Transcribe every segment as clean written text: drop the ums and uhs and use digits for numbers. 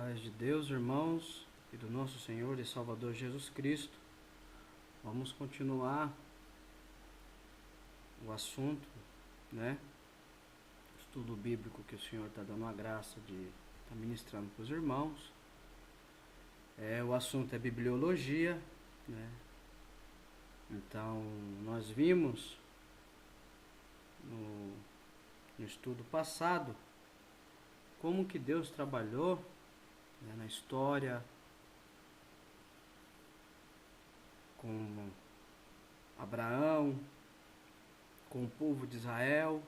Paz de Deus, irmãos, e do nosso Senhor e Salvador Jesus Cristo. Vamos continuar o assunto, né? Estudo bíblico que o Senhor está dando a graça de estar ministrando para os irmãos. O assunto é bibliologia, né? Então, nós vimos no estudo passado como que Deus trabalhou, né, na história com Abraão, com o povo de Israel,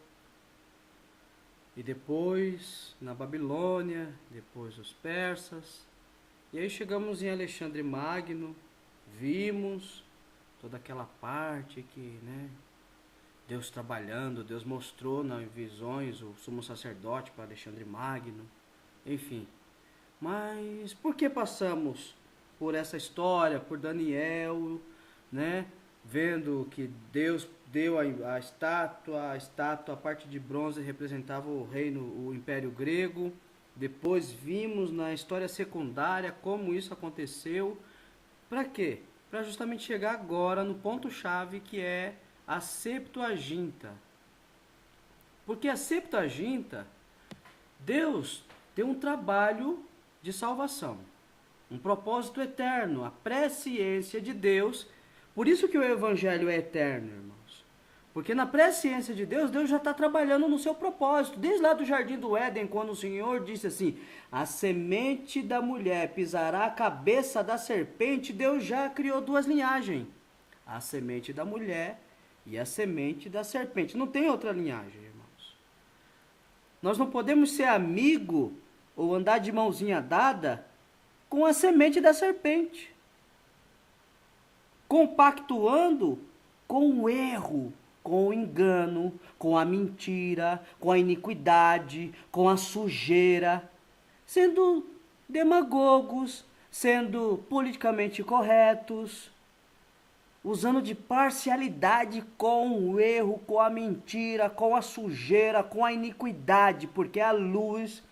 e depois na Babilônia, depois os persas, e aí chegamos em Alexandre Magno, vimos toda aquela parte que, né, Deus trabalhando, Deus mostrou nas visões o sumo sacerdote para Alexandre Magno, enfim. Mas por que passamos por essa história, por Daniel, né? Vendo que Deus deu a estátua, a parte de bronze representava o reino, o Império Grego. Depois vimos na história secundária como isso aconteceu. Para quê? Para justamente chegar agora no ponto-chave, que é a Septuaginta. Porque a Septuaginta, Deus deu um trabalho de salvação, um propósito eterno, a presciência de Deus. Por isso que o Evangelho é eterno, irmãos. Porque na presciência de Deus, Deus já está trabalhando no seu propósito. Desde lá do Jardim do Éden, quando o Senhor disse assim: a semente da mulher pisará a cabeça da serpente, Deus já criou duas linhagens: a semente da mulher e a semente da serpente. Não tem outra linhagem, irmãos. Nós não podemos ser amigo ou andar de mãozinha dada com a semente da serpente, compactuando com o erro, com o engano, com a mentira, com a iniquidade, com a sujeira, sendo demagogos, sendo politicamente corretos, usando de parcialidade com o erro, com a mentira, com a sujeira, com a iniquidade, porque a luz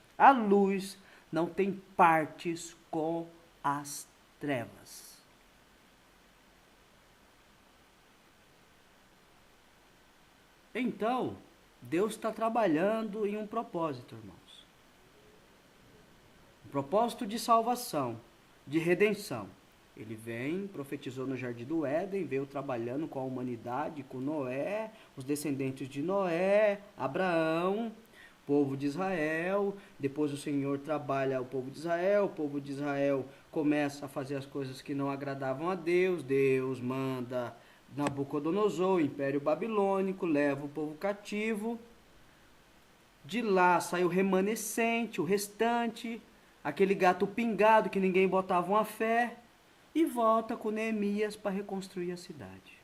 não tem partes com as trevas. Então, Deus está trabalhando em um propósito, irmãos. Um propósito de salvação, de redenção. Ele vem, profetizou no Jardim do Éden, veio trabalhando com a humanidade, com Noé, os descendentes de Noé, Abraão, povo de Israel. Depois o Senhor trabalha o povo de Israel começa a fazer as coisas que não agradavam a Deus. Deus manda Nabucodonosor, o Império Babilônico, leva o povo cativo. De lá sai o remanescente, o restante, aquele gato pingado que ninguém botava uma fé, e volta com Neemias para reconstruir a cidade.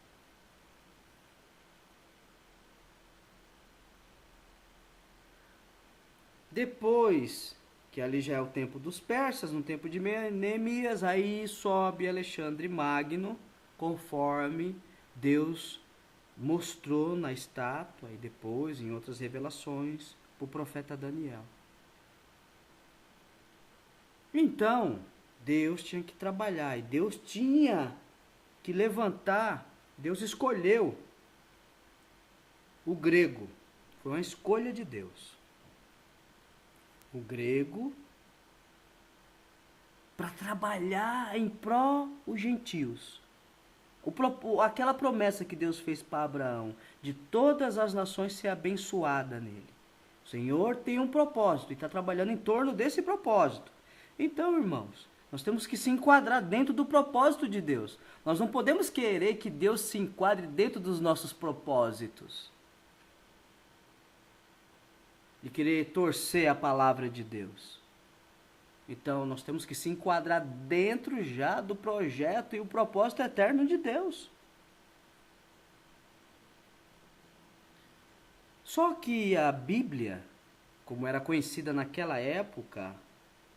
Depois, que ali já é o tempo dos persas, no tempo de Neemias, aí sobe Alexandre Magno, conforme Deus mostrou na estátua e depois em outras revelações para o profeta Daniel. Então, Deus tinha que trabalhar e Deus tinha que levantar, Deus escolheu o grego, foi uma escolha de Deus. O grego para trabalhar em pró os gentios. Aquela promessa que Deus fez para Abraão, de todas as nações ser abençoada nele. O Senhor tem um propósito e está trabalhando em torno desse propósito. Então, irmãos, nós temos que se enquadrar dentro do propósito de Deus. Nós não podemos querer que Deus se enquadre dentro dos nossos propósitos. E querer torcer a palavra de Deus. Então, nós temos que se enquadrar dentro já do projeto e o propósito eterno de Deus. Só que a Bíblia, como era conhecida naquela época,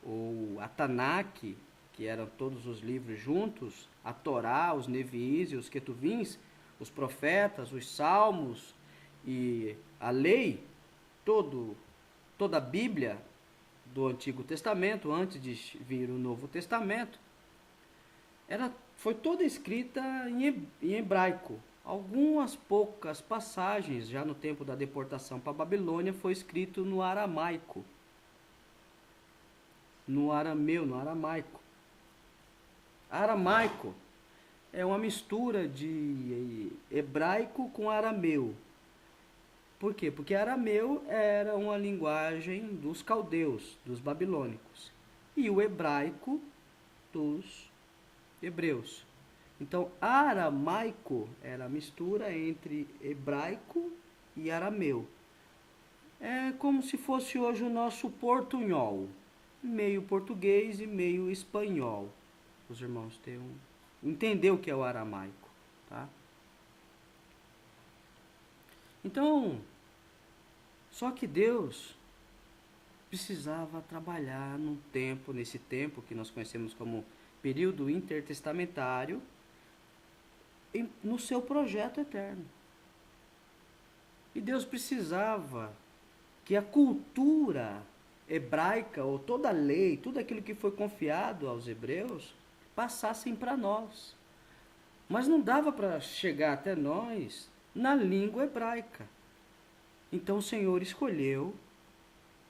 ou a Tanakh, que eram todos os livros juntos, a Torá, os Neviís e os Ketuvins, os profetas, os salmos e a lei, toda a Bíblia, do Antigo Testamento, antes de vir o Novo Testamento, foi toda escrita em hebraico. Algumas poucas passagens, já no tempo da deportação para a Babilônia, foi escrito no aramaico, no arameu, no aramaico. Aramaico é uma mistura de hebraico com arameu. Por quê? Porque arameu era uma linguagem dos caldeus, dos babilônicos, e o hebraico dos hebreus. Então, aramaico era a mistura entre hebraico e arameu. É como se fosse hoje o nosso portunhol, meio português e meio espanhol. Os irmãos entender o que é o aramaico, tá? Então, só que Deus precisava trabalhar nesse tempo que nós conhecemos como período intertestamentário, no seu projeto eterno. E Deus precisava que a cultura hebraica, ou toda a lei, tudo aquilo que foi confiado aos hebreus, passassem para nós. Mas não dava para chegar até nós na língua hebraica. Então o Senhor escolheu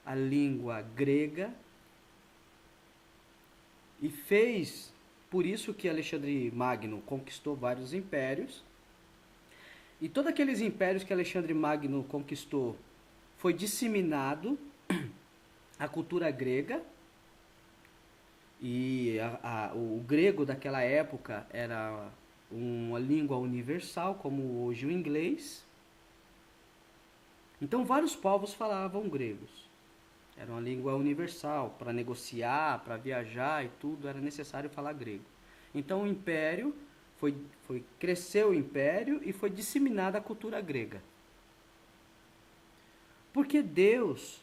a língua grega e fez, por isso que Alexandre Magno conquistou vários impérios. E todos aqueles impérios que Alexandre Magno conquistou foi disseminado a cultura grega. E o grego daquela época era uma língua universal, como hoje o inglês. Então vários povos falavam gregos. Era uma língua universal. Para negociar, para viajar e tudo, era necessário falar grego. Então o império, cresceu o império e foi disseminada a cultura grega. Porque Deus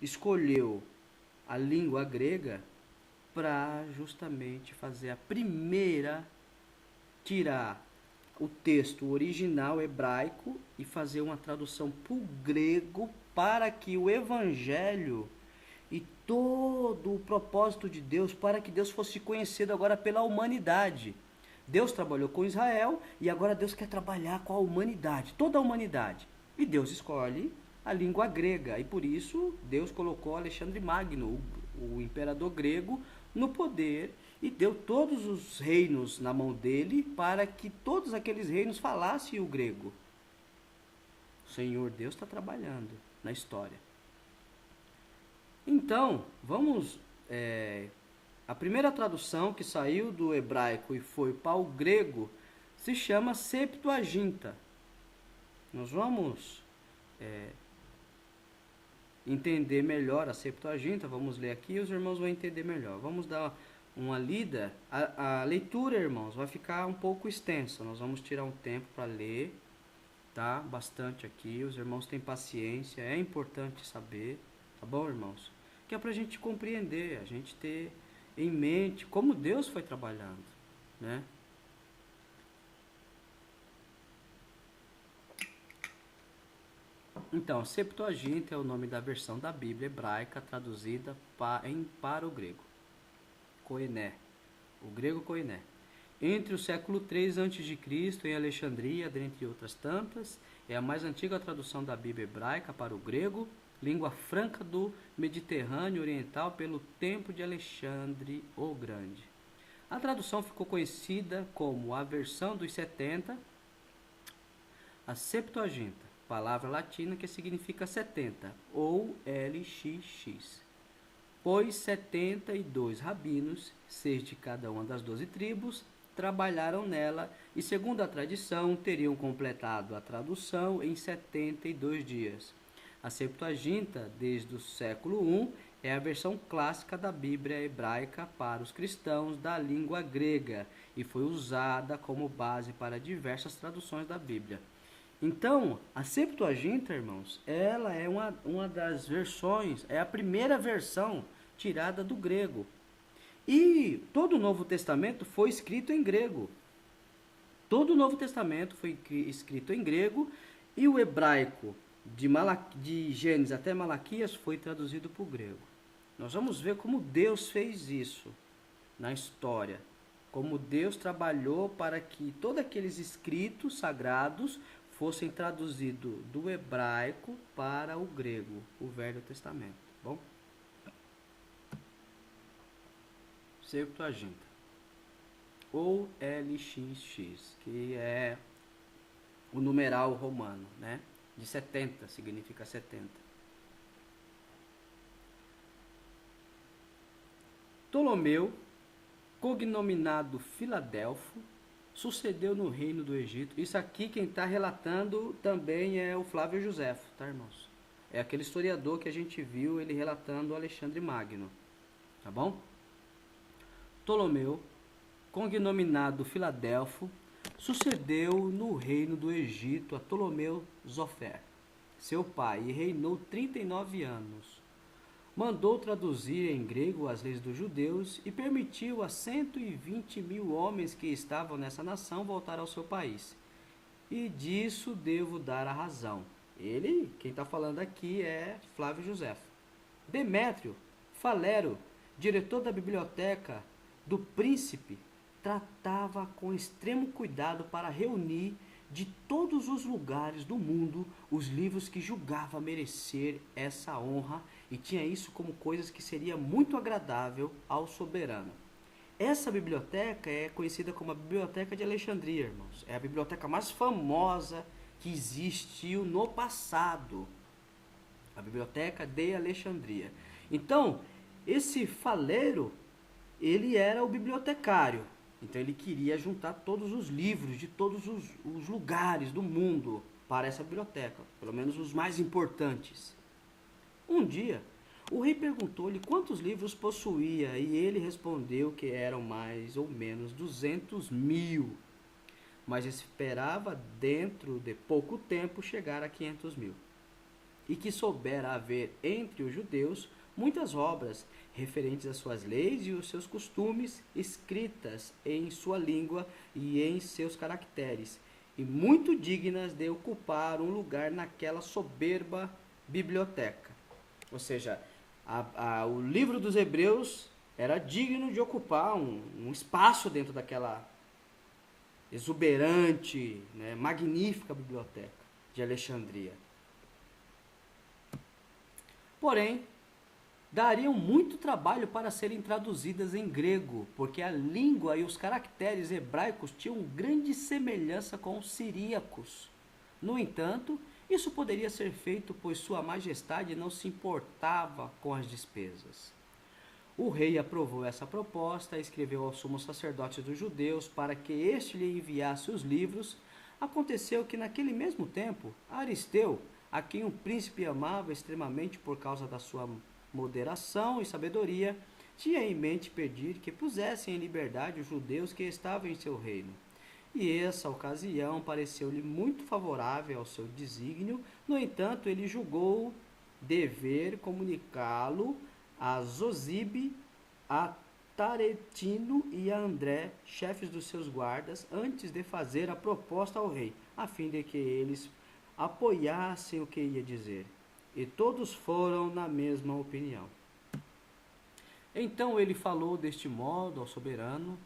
escolheu a língua grega para justamente fazer a primeira, tirar o texto original hebraico e fazer uma tradução para o grego, para que o evangelho e todo o propósito de Deus, para que Deus fosse conhecido agora pela humanidade. Deus trabalhou com Israel e agora Deus quer trabalhar com a humanidade, toda a humanidade. E Deus escolhe a língua grega, e por isso Deus colocou Alexandre Magno, o imperador grego, no poder e deu todos os reinos na mão dele para que todos aqueles reinos falassem o grego. O Senhor Deus está trabalhando na história. Então, vamos... a primeira tradução que saiu do hebraico e foi para o grego se chama Septuaginta. Nós vamos entender melhor a Septuaginta. Vamos ler aqui e os irmãos vão entender melhor. Vamos dar uma lida. A leitura, irmãos, vai ficar um pouco extensa. Nós vamos tirar um tempo para ler, tá? Bastante aqui. Os irmãos têm paciência. É importante saber, tá bom, irmãos? Que é para a gente compreender, a gente ter em mente como Deus foi trabalhando, né? Então, Septuaginta é o nome da versão da Bíblia hebraica traduzida para o grego. Koiné, o grego Koiné. Entre o século III a.C., em Alexandria, dentre outras tantas, é a mais antiga tradução da Bíblia hebraica para o grego, língua franca do Mediterrâneo Oriental pelo tempo de Alexandre o Grande. A tradução ficou conhecida como a versão dos 70, a Septuaginta, palavra latina que significa 70, ou LXX. Pois 72 rabinos, 6 de cada uma das 12 tribos, trabalharam nela e, segundo a tradição, teriam completado a tradução em 72 dias. A Septuaginta, desde o século I, é a versão clássica da Bíblia hebraica para os cristãos da língua grega e foi usada como base para diversas traduções da Bíblia. Então, a Septuaginta, irmãos, ela é uma das versões, é a primeira versão tirada do grego. E todo o Novo Testamento foi escrito em grego. Todo o Novo Testamento foi escrito em grego e o hebraico de Gênesis até Malaquias foi traduzido para o grego. Nós vamos ver como Deus fez isso na história. Como Deus trabalhou para que todos aqueles escritos sagrados fossem traduzidos do hebraico para o grego, o Velho Testamento. Bom? Septuaginta. Ou LXX, que é o numeral romano, né? De 70, significa 70. Ptolomeu, cognominado Filadelfo, sucedeu no reino do Egito. Isso aqui quem está relatando também é o Flávio Josefo, tá, irmãos? É aquele historiador que a gente viu ele relatando o Alexandre Magno, tá bom? Ptolomeu, cognominado Filadelfo, sucedeu no reino do Egito a Ptolomeu Zofer, seu pai, e reinou 39 anos. Mandou traduzir em grego as leis dos judeus e permitiu a 120.000 homens que estavam nessa nação voltar ao seu país. E disso devo dar a razão. Ele, quem está falando aqui é Flávio Josefo. Demétrio Falero, diretor da biblioteca do príncipe, tratava com extremo cuidado para reunir de todos os lugares do mundo os livros que julgava merecer essa honra e tinha isso como coisas que seria muito agradável ao soberano. Essa biblioteca é conhecida como a Biblioteca de Alexandria, irmãos. É a biblioteca mais famosa que existiu no passado. A Biblioteca de Alexandria. Então, esse Falero, ele era o bibliotecário. Então ele queria juntar todos os livros de todos os lugares do mundo para essa biblioteca, pelo menos os mais importantes. Um dia, o rei perguntou-lhe quantos livros possuía e ele respondeu que eram mais ou menos 200.000, mas esperava dentro de pouco tempo chegar a 500.000. E que soubera haver entre os judeus muitas obras referentes às suas leis e os seus costumes, escritas em sua língua e em seus caracteres, e muito dignas de ocupar um lugar naquela soberba biblioteca. Ou seja, o livro dos Hebreus era digno de ocupar um espaço dentro daquela exuberante, né, magnífica biblioteca de Alexandria. Porém, dariam muito trabalho para serem traduzidas em grego, porque a língua e os caracteres hebraicos tinham grande semelhança com os siríacos. No entanto, isso poderia ser feito, pois Sua Majestade não se importava com as despesas. O rei aprovou essa proposta e escreveu aos sumos sacerdotes dos judeus para que este lhe enviasse os livros. Aconteceu que naquele mesmo tempo, Aristeu, a quem o príncipe amava extremamente por causa da sua moderação e sabedoria, tinha em mente pedir que pusessem em liberdade os judeus que estavam em seu reino. E essa ocasião pareceu-lhe muito favorável ao seu desígnio. No entanto, ele julgou dever comunicá-lo a Zosibe, a Taretino e a André, chefes dos seus guardas, antes de fazer a proposta ao rei, a fim de que eles apoiassem o que ia dizer. E todos foram na mesma opinião. Então ele falou deste modo ao soberano: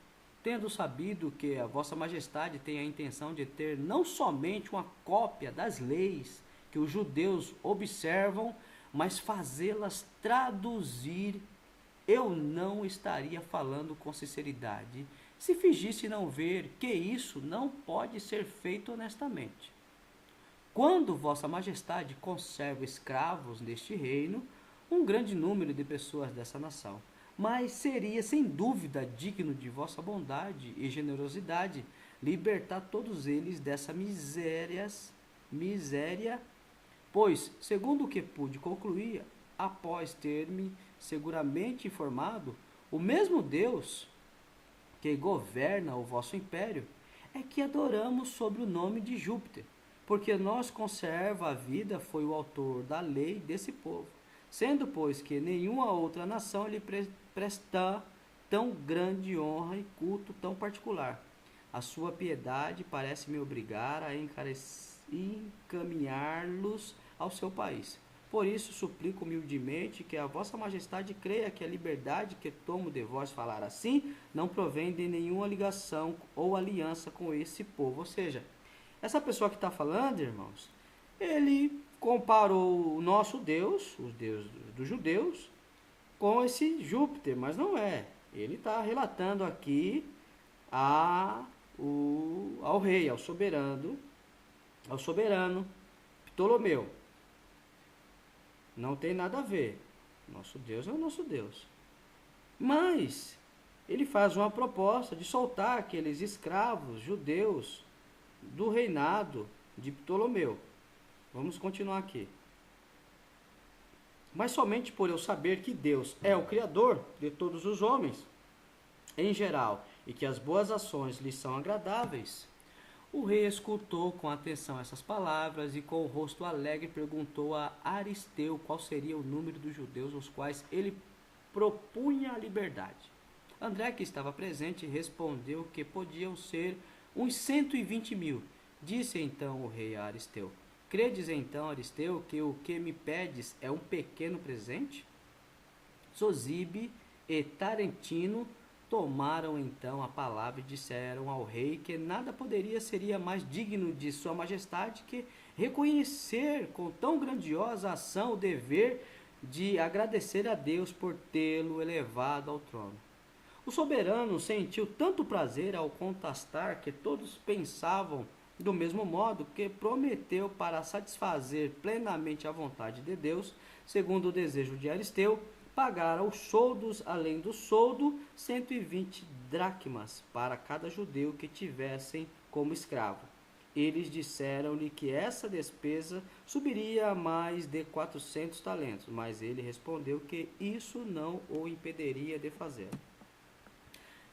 tendo sabido que a vossa majestade tem a intenção de ter não somente uma cópia das leis que os judeus observam, mas fazê-las traduzir, eu não estaria falando com sinceridade se fingisse não ver que isso não pode ser feito honestamente. Quando vossa majestade conserva escravos neste reino, um grande número de pessoas dessa nação, mas seria sem dúvida digno de vossa bondade e generosidade libertar todos eles dessa miséria, pois, segundo o que pude concluir, após ter-me seguramente informado, o mesmo Deus que governa o vosso império é que adoramos sob o nome de Júpiter, porque nós conserva a vida foi o autor da lei desse povo, sendo, pois, que nenhuma outra nação lhe presta tão grande honra e culto tão particular. A sua piedade parece me obrigar a e encaminhá-los ao seu país. Por isso, suplico humildemente que a vossa majestade creia que a liberdade que tomo de vós falar assim não provém de nenhuma ligação ou aliança com esse povo. Ou seja, essa pessoa que está falando, irmãos, ele comparou o nosso Deus, os deuses dos judeus, com esse Júpiter, mas não é. Ele está relatando aqui ao rei, ao soberano Ptolomeu. Não tem nada a ver. Nosso Deus é o nosso Deus. Mas ele faz uma proposta de soltar aqueles escravos judeus do reinado de Ptolomeu. Vamos continuar aqui. Mas somente por eu saber que Deus é o Criador de todos os homens, em geral, e que as boas ações lhe são agradáveis, o rei escutou com atenção essas palavras e com o rosto alegre perguntou a Aristeu qual seria o número dos judeus aos quais ele propunha a liberdade. André, que estava presente, respondeu que podiam ser uns 120.000. Disse então o rei a Aristeu: credes então, Aristeu, que o que me pedes é um pequeno presente? Zosibe e Tarentino tomaram então a palavra e disseram ao rei que nada seria mais digno de sua majestade que reconhecer com tão grandiosa ação o dever de agradecer a Deus por tê-lo elevado ao trono. O soberano sentiu tanto prazer ao constatar que todos pensavam do mesmo modo que prometeu, para satisfazer plenamente a vontade de Deus, segundo o desejo de Aristeu, pagar aos soldos, além do soldo, 120 dracmas para cada judeu que tivessem como escravo. Eles disseram-lhe que essa despesa subiria a mais de 400 talentos, mas ele respondeu que isso não o impediria de fazer.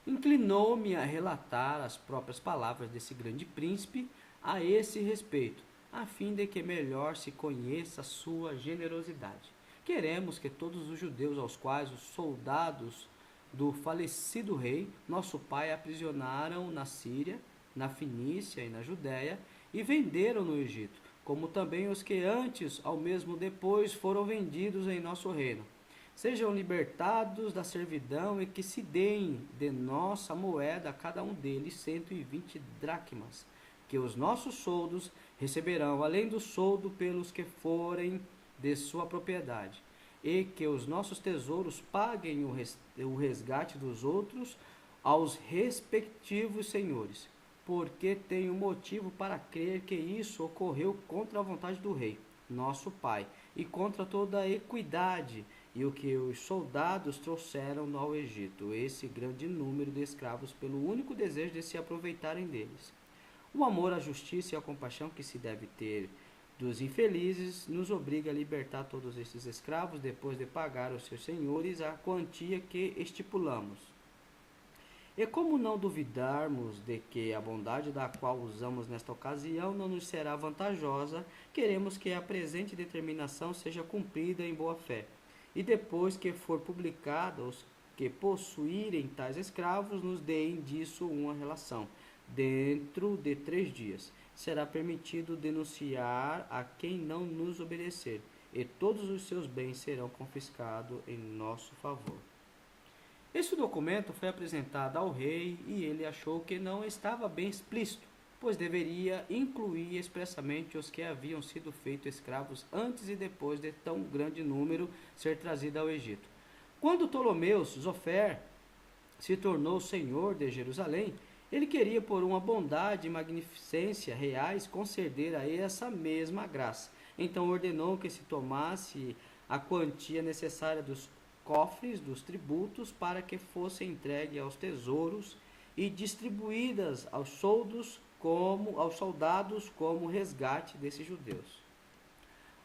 Inclinou-me a relatar as próprias palavras desse grande príncipe a esse respeito, a fim de que melhor se conheça a sua generosidade. Queremos que todos os judeus aos quais os soldados do falecido rei, nosso pai, aprisionaram na Síria, na Fenícia e na Judéia, e venderam no Egito, como também os que antes, ao mesmo depois, foram vendidos em nosso reino, sejam libertados da servidão e que se deem de nossa moeda a cada um deles 120 dracmas, que os nossos soldos receberão, além do soldo pelos que forem de sua propriedade, e que os nossos tesouros paguem o resgate dos outros aos respectivos senhores, porque tenho motivo para crer que isso ocorreu contra a vontade do rei, nosso pai, e contra toda a equidade e o que os soldados trouxeram ao Egito, esse grande número de escravos, pelo único desejo de se aproveitarem deles. O amor à justiça e à compaixão que se deve ter dos infelizes nos obriga a libertar todos esses escravos depois de pagar aos seus senhores a quantia que estipulamos. E como não duvidarmos de que a bondade da qual usamos nesta ocasião não nos será vantajosa, queremos que a presente determinação seja cumprida em boa fé. E depois que for publicada, os que possuírem tais escravos nos deem disso uma relação, dentro de 3 dias. Será permitido denunciar a quem não nos obedecer, e todos os seus bens serão confiscados em nosso favor. Este documento foi apresentado ao rei e ele achou que não estava bem explícito, pois deveria incluir expressamente os que haviam sido feitos escravos antes e depois de tão grande número ser trazido ao Egito. Quando Ptolomeu Zofer se tornou senhor de Jerusalém, ele queria, por uma bondade e magnificência reais, conceder a essa mesma graça. Então ordenou que se tomasse a quantia necessária dos cofres dos tributos para que fosse entregue aos tesouros e distribuídas aos soldados como resgate desses judeus.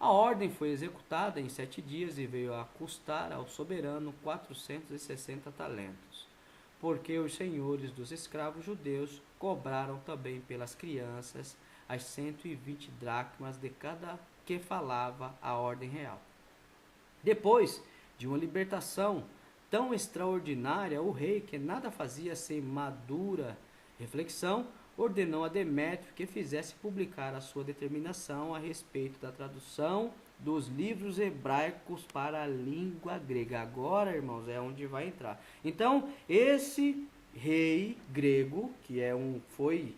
A ordem foi executada em 7 dias e veio a custar ao soberano 460 talentos, porque os senhores dos escravos judeus cobraram também pelas crianças as 120 dracmas de cada que falava a ordem real. Depois de uma libertação tão extraordinária, o rei, que nada fazia sem madura reflexão, ordenou a Demétrio que fizesse publicar a sua determinação a respeito da tradução dos livros hebraicos para a língua grega. Agora, irmãos, é onde vai entrar. Então, esse rei grego, que foi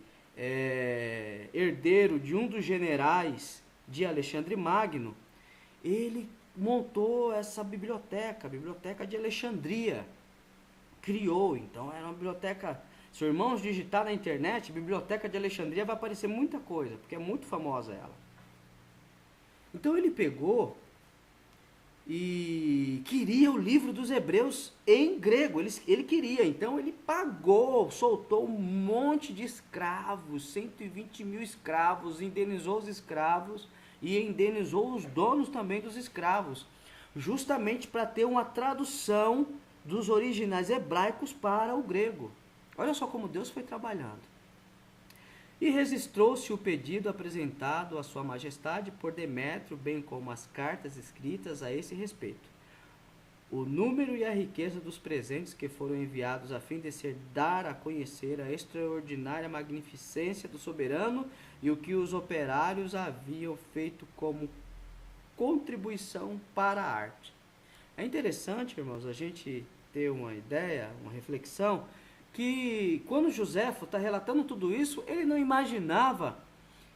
herdeiro de um dos generais de Alexandre Magno, ele montou essa biblioteca, a Biblioteca de Alexandria. Criou, então era uma biblioteca. Se os irmãos digitar na internet, Biblioteca de Alexandria, vai aparecer muita coisa, porque é muito famosa ela. Então ele pegou e queria o livro dos Hebreus em grego, ele queria, então ele pagou, soltou um monte de escravos, 120 mil escravos, indenizou os escravos e indenizou os donos também dos escravos, justamente para ter uma tradução dos originais hebraicos para o grego. Olha só como Deus foi trabalhando. E registrou-se o pedido apresentado a sua majestade por Demétrio, bem como as cartas escritas a esse respeito. O número e a riqueza dos presentes que foram enviados a fim de ser dar a conhecer a extraordinária magnificência do soberano e o que os operários haviam feito como contribuição para a arte. É interessante, irmãos, a gente ter uma ideia, uma reflexão, que quando Joséfo está relatando tudo isso, ele não imaginava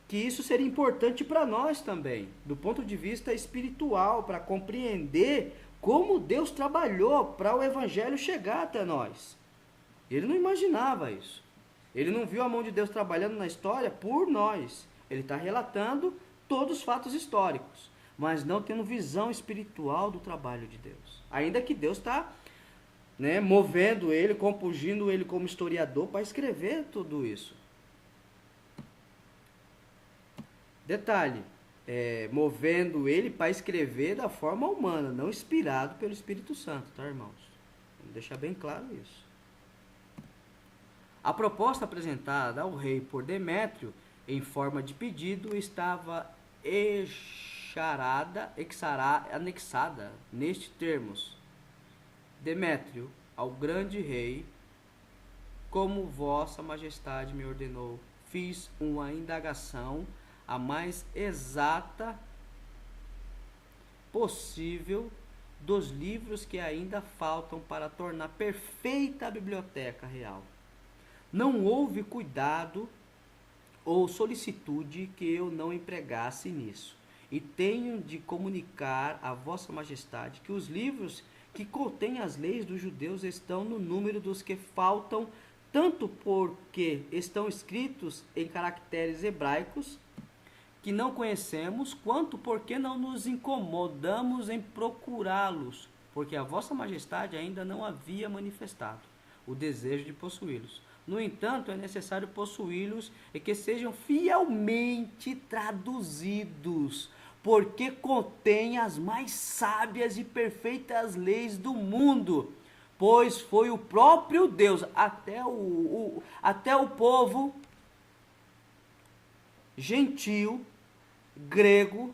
que isso seria importante para nós também, do ponto de vista espiritual, para compreender como Deus trabalhou para o evangelho chegar até nós. Ele não imaginava isso. Ele não viu a mão de Deus trabalhando na história por nós. Ele está relatando todos os fatos históricos, mas não tendo visão espiritual do trabalho de Deus. Ainda que Deus está movendo ele, compungindo ele como historiador para escrever tudo isso. Detalhe, movendo ele para escrever da forma humana, não inspirado pelo Espírito Santo, tá, irmãos? Vamos deixar bem claro isso. A proposta apresentada ao rei por Demétrio, em forma de pedido, estava anexada nestes termos: Demétrio, ao grande rei, como vossa majestade me ordenou, fiz uma indagação a mais exata possível dos livros que ainda faltam para tornar perfeita a biblioteca real. Não houve cuidado ou solicitude que eu não empregasse nisso, e tenho de comunicar a vossa majestade que os livros que contêm as leis dos judeus estão no número dos que faltam, tanto porque estão escritos em caracteres hebraicos que não conhecemos, quanto porque não nos incomodamos em procurá-los, porque a vossa majestade ainda não havia manifestado o desejo de possuí-los. No entanto, é necessário possuí-los e que sejam fielmente traduzidos, porque contém as mais sábias e perfeitas leis do mundo, pois foi o próprio Deus, até o povo gentil, grego,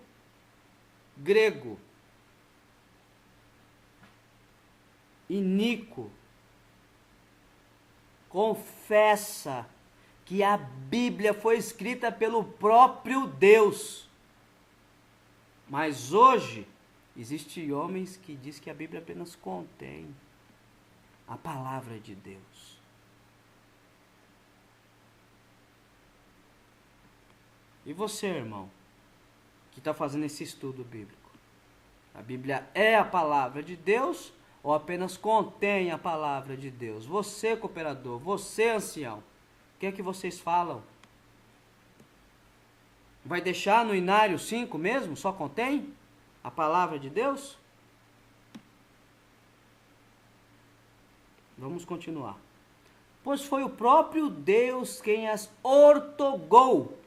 iníquo, confessa que a Bíblia foi escrita pelo próprio Deus. Mas hoje, existem homens que dizem que a Bíblia apenas contém a palavra de Deus. E você, irmão, que está fazendo esse estudo bíblico? A Bíblia é a palavra de Deus ou apenas contém a palavra de Deus? Você, cooperador, você, ancião, o que é que vocês falam? Vai deixar no Inário 5 mesmo? Só contém a palavra de Deus? Vamos continuar. Pois foi o próprio Deus quem as ortogou,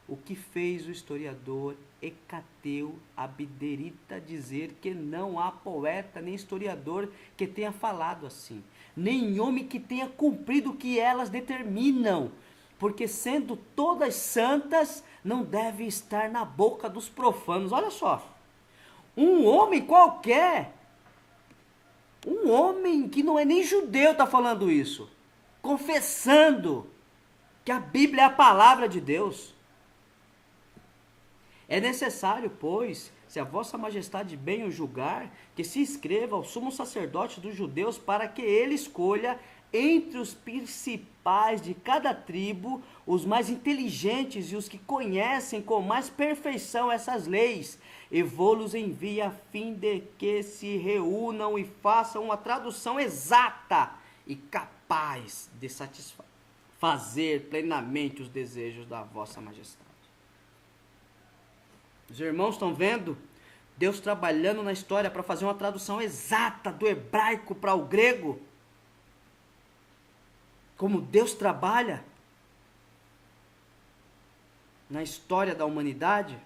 o que fez o historiador Hecateu Abderita dizer que não há poeta nem historiador que tenha falado assim, nem homem que tenha cumprido o que elas determinam, porque sendo todas santas, não deve estar na boca dos profanos. Olha só, um homem qualquer, um homem que não é nem judeu está falando isso, confessando que a Bíblia é a palavra de Deus. É necessário, pois, se a vossa majestade bem o julgar, que se escreva ao sumo sacerdote dos judeus para que ele escolha entre os principais de cada tribo, os mais inteligentes e os que conhecem com mais perfeição essas leis, e vô-los envia a fim de que se reúnam e façam uma tradução exata e capaz de satisfazer plenamente os desejos da vossa majestade. Os irmãos estão vendo Deus trabalhando na história para fazer uma tradução exata do hebraico para o grego? Como Deus trabalha na história da humanidade?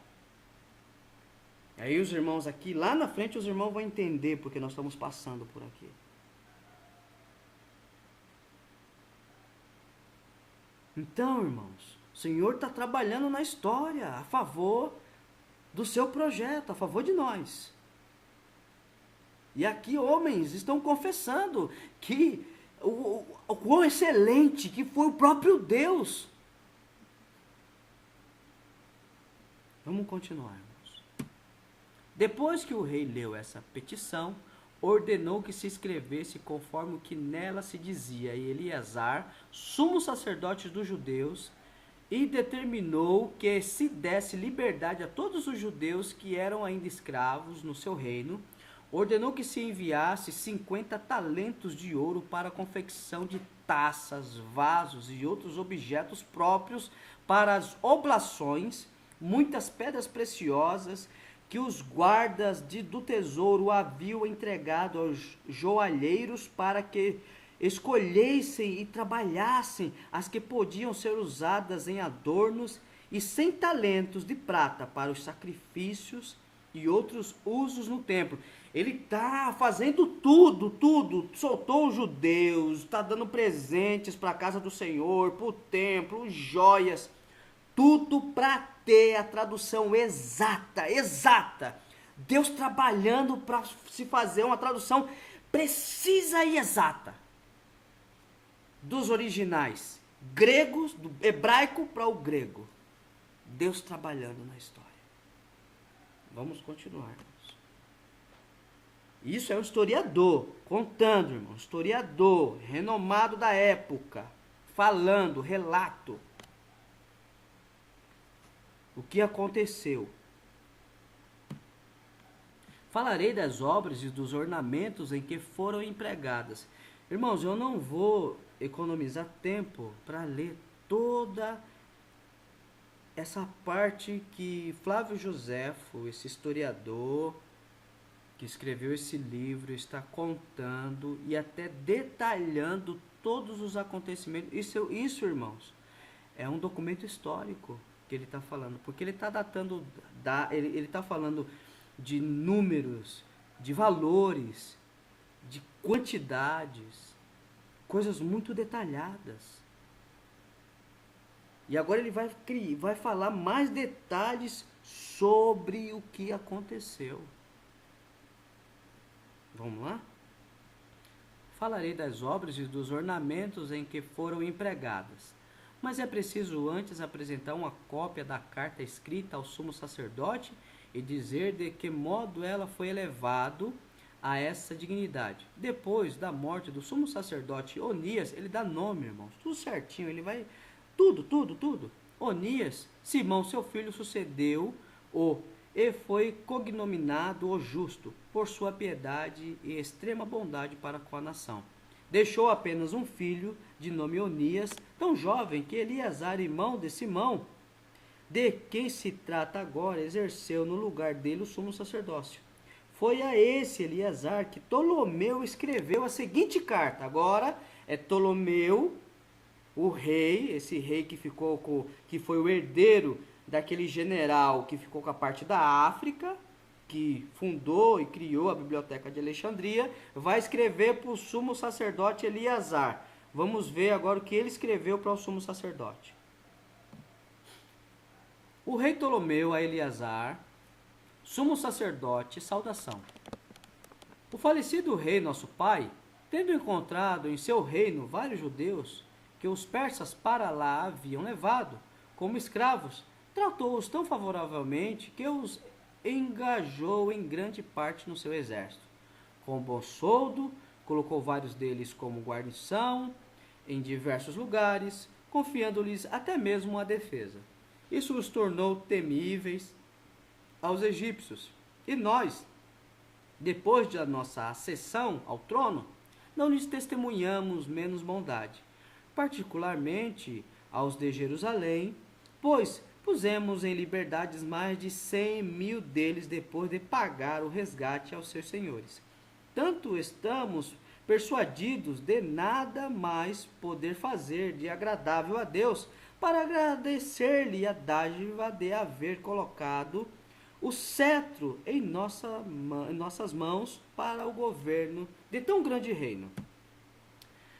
Aí os irmãos aqui, lá na frente os irmãos vão entender porque nós estamos passando por aqui. Então, irmãos, o Senhor está trabalhando na história a favor do seu projeto, a favor de nós. E aqui homens estão confessando que o quão excelente que foi o próprio Deus. Vamos continuar, irmãos. Depois que o rei leu essa petição, ordenou que se escrevesse conforme o que nela se dizia, e Eleazar, sumo sacerdote dos judeus, e determinou que se desse liberdade a todos os judeus que eram ainda escravos no seu reino. Ordenou que se enviasse 50 talentos de ouro para a confecção de taças, vasos e outros objetos próprios para as oblações, muitas pedras preciosas que os guardas do tesouro haviam entregado aos joalheiros para que escolhessem e trabalhassem as que podiam ser usadas em adornos, e 100 talentos de prata para os sacrifícios e outros usos no templo. Ele está fazendo tudo, soltou os judeus, está dando presentes para a casa do Senhor, para o templo, joias, tudo para ter a tradução exata. Deus trabalhando para se fazer uma tradução precisa e exata dos originais gregos, do hebraico para o grego. Deus trabalhando na história. Vamos continuar, irmãos. Isso é um historiador contando, irmão. Historiador renomado da época, falando, relato. O que aconteceu? Falarei das obras e dos ornamentos em que foram empregadas. Irmãos, eu não vou economizar tempo para ler toda essa parte que Flávio Joséfo, esse historiador que escreveu esse livro, está contando e até detalhando todos os acontecimentos. Isso, irmãos, é um documento histórico que ele está falando, porque ele está datando, ele está falando de números, de valores, de quantidades, coisas muito detalhadas. E agora ele vai falar mais detalhes sobre o que aconteceu. Vamos lá? Falarei das obras e dos ornamentos em que foram empregadas. Mas é preciso antes apresentar uma cópia da carta escrita ao sumo sacerdote e dizer de que modo ela foi elevado a essa dignidade. Depois da morte do sumo sacerdote Onias, ele dá nome, irmãos, tudo certinho, ele vai, tudo. Onias, Simão, seu filho, sucedeu-o e foi cognominado o justo, por sua piedade e extrema bondade para com a nação. Deixou apenas um filho, de nome Onias, tão jovem que Eleazar, irmão de Simão, de quem se trata agora, exerceu no lugar dele o sumo sacerdócio. Foi a esse Eleazar que Ptolomeu escreveu a seguinte carta. Agora é Ptolomeu, o rei, esse rei que foi o herdeiro daquele general que ficou com a parte da África, que fundou e criou a Biblioteca de Alexandria, vai escrever para o sumo sacerdote Eleazar. Vamos ver agora o que ele escreveu para o sumo sacerdote. O rei Ptolomeu a Eleazar, sumo sacerdote, saudação. O falecido rei, nosso pai, tendo encontrado em seu reino vários judeus que os persas para lá haviam levado como escravos, tratou-os tão favoravelmente que os engajou em grande parte no seu exército. Com bom soldo, colocou vários deles como guarnição em diversos lugares, confiando-lhes até mesmo a defesa. Isso os tornou temíveis aos egípcios. E nós, depois da nossa acessão ao trono, não lhes testemunhamos menos bondade, particularmente aos de Jerusalém, pois pusemos em liberdades mais de 100.000 deles depois de pagar o resgate aos seus senhores. Tanto estamos persuadidos de nada mais poder fazer de agradável a Deus, para agradecer-lhe a dádiva de haver colocado o cetro em nossas mãos para o governo de tão grande reino.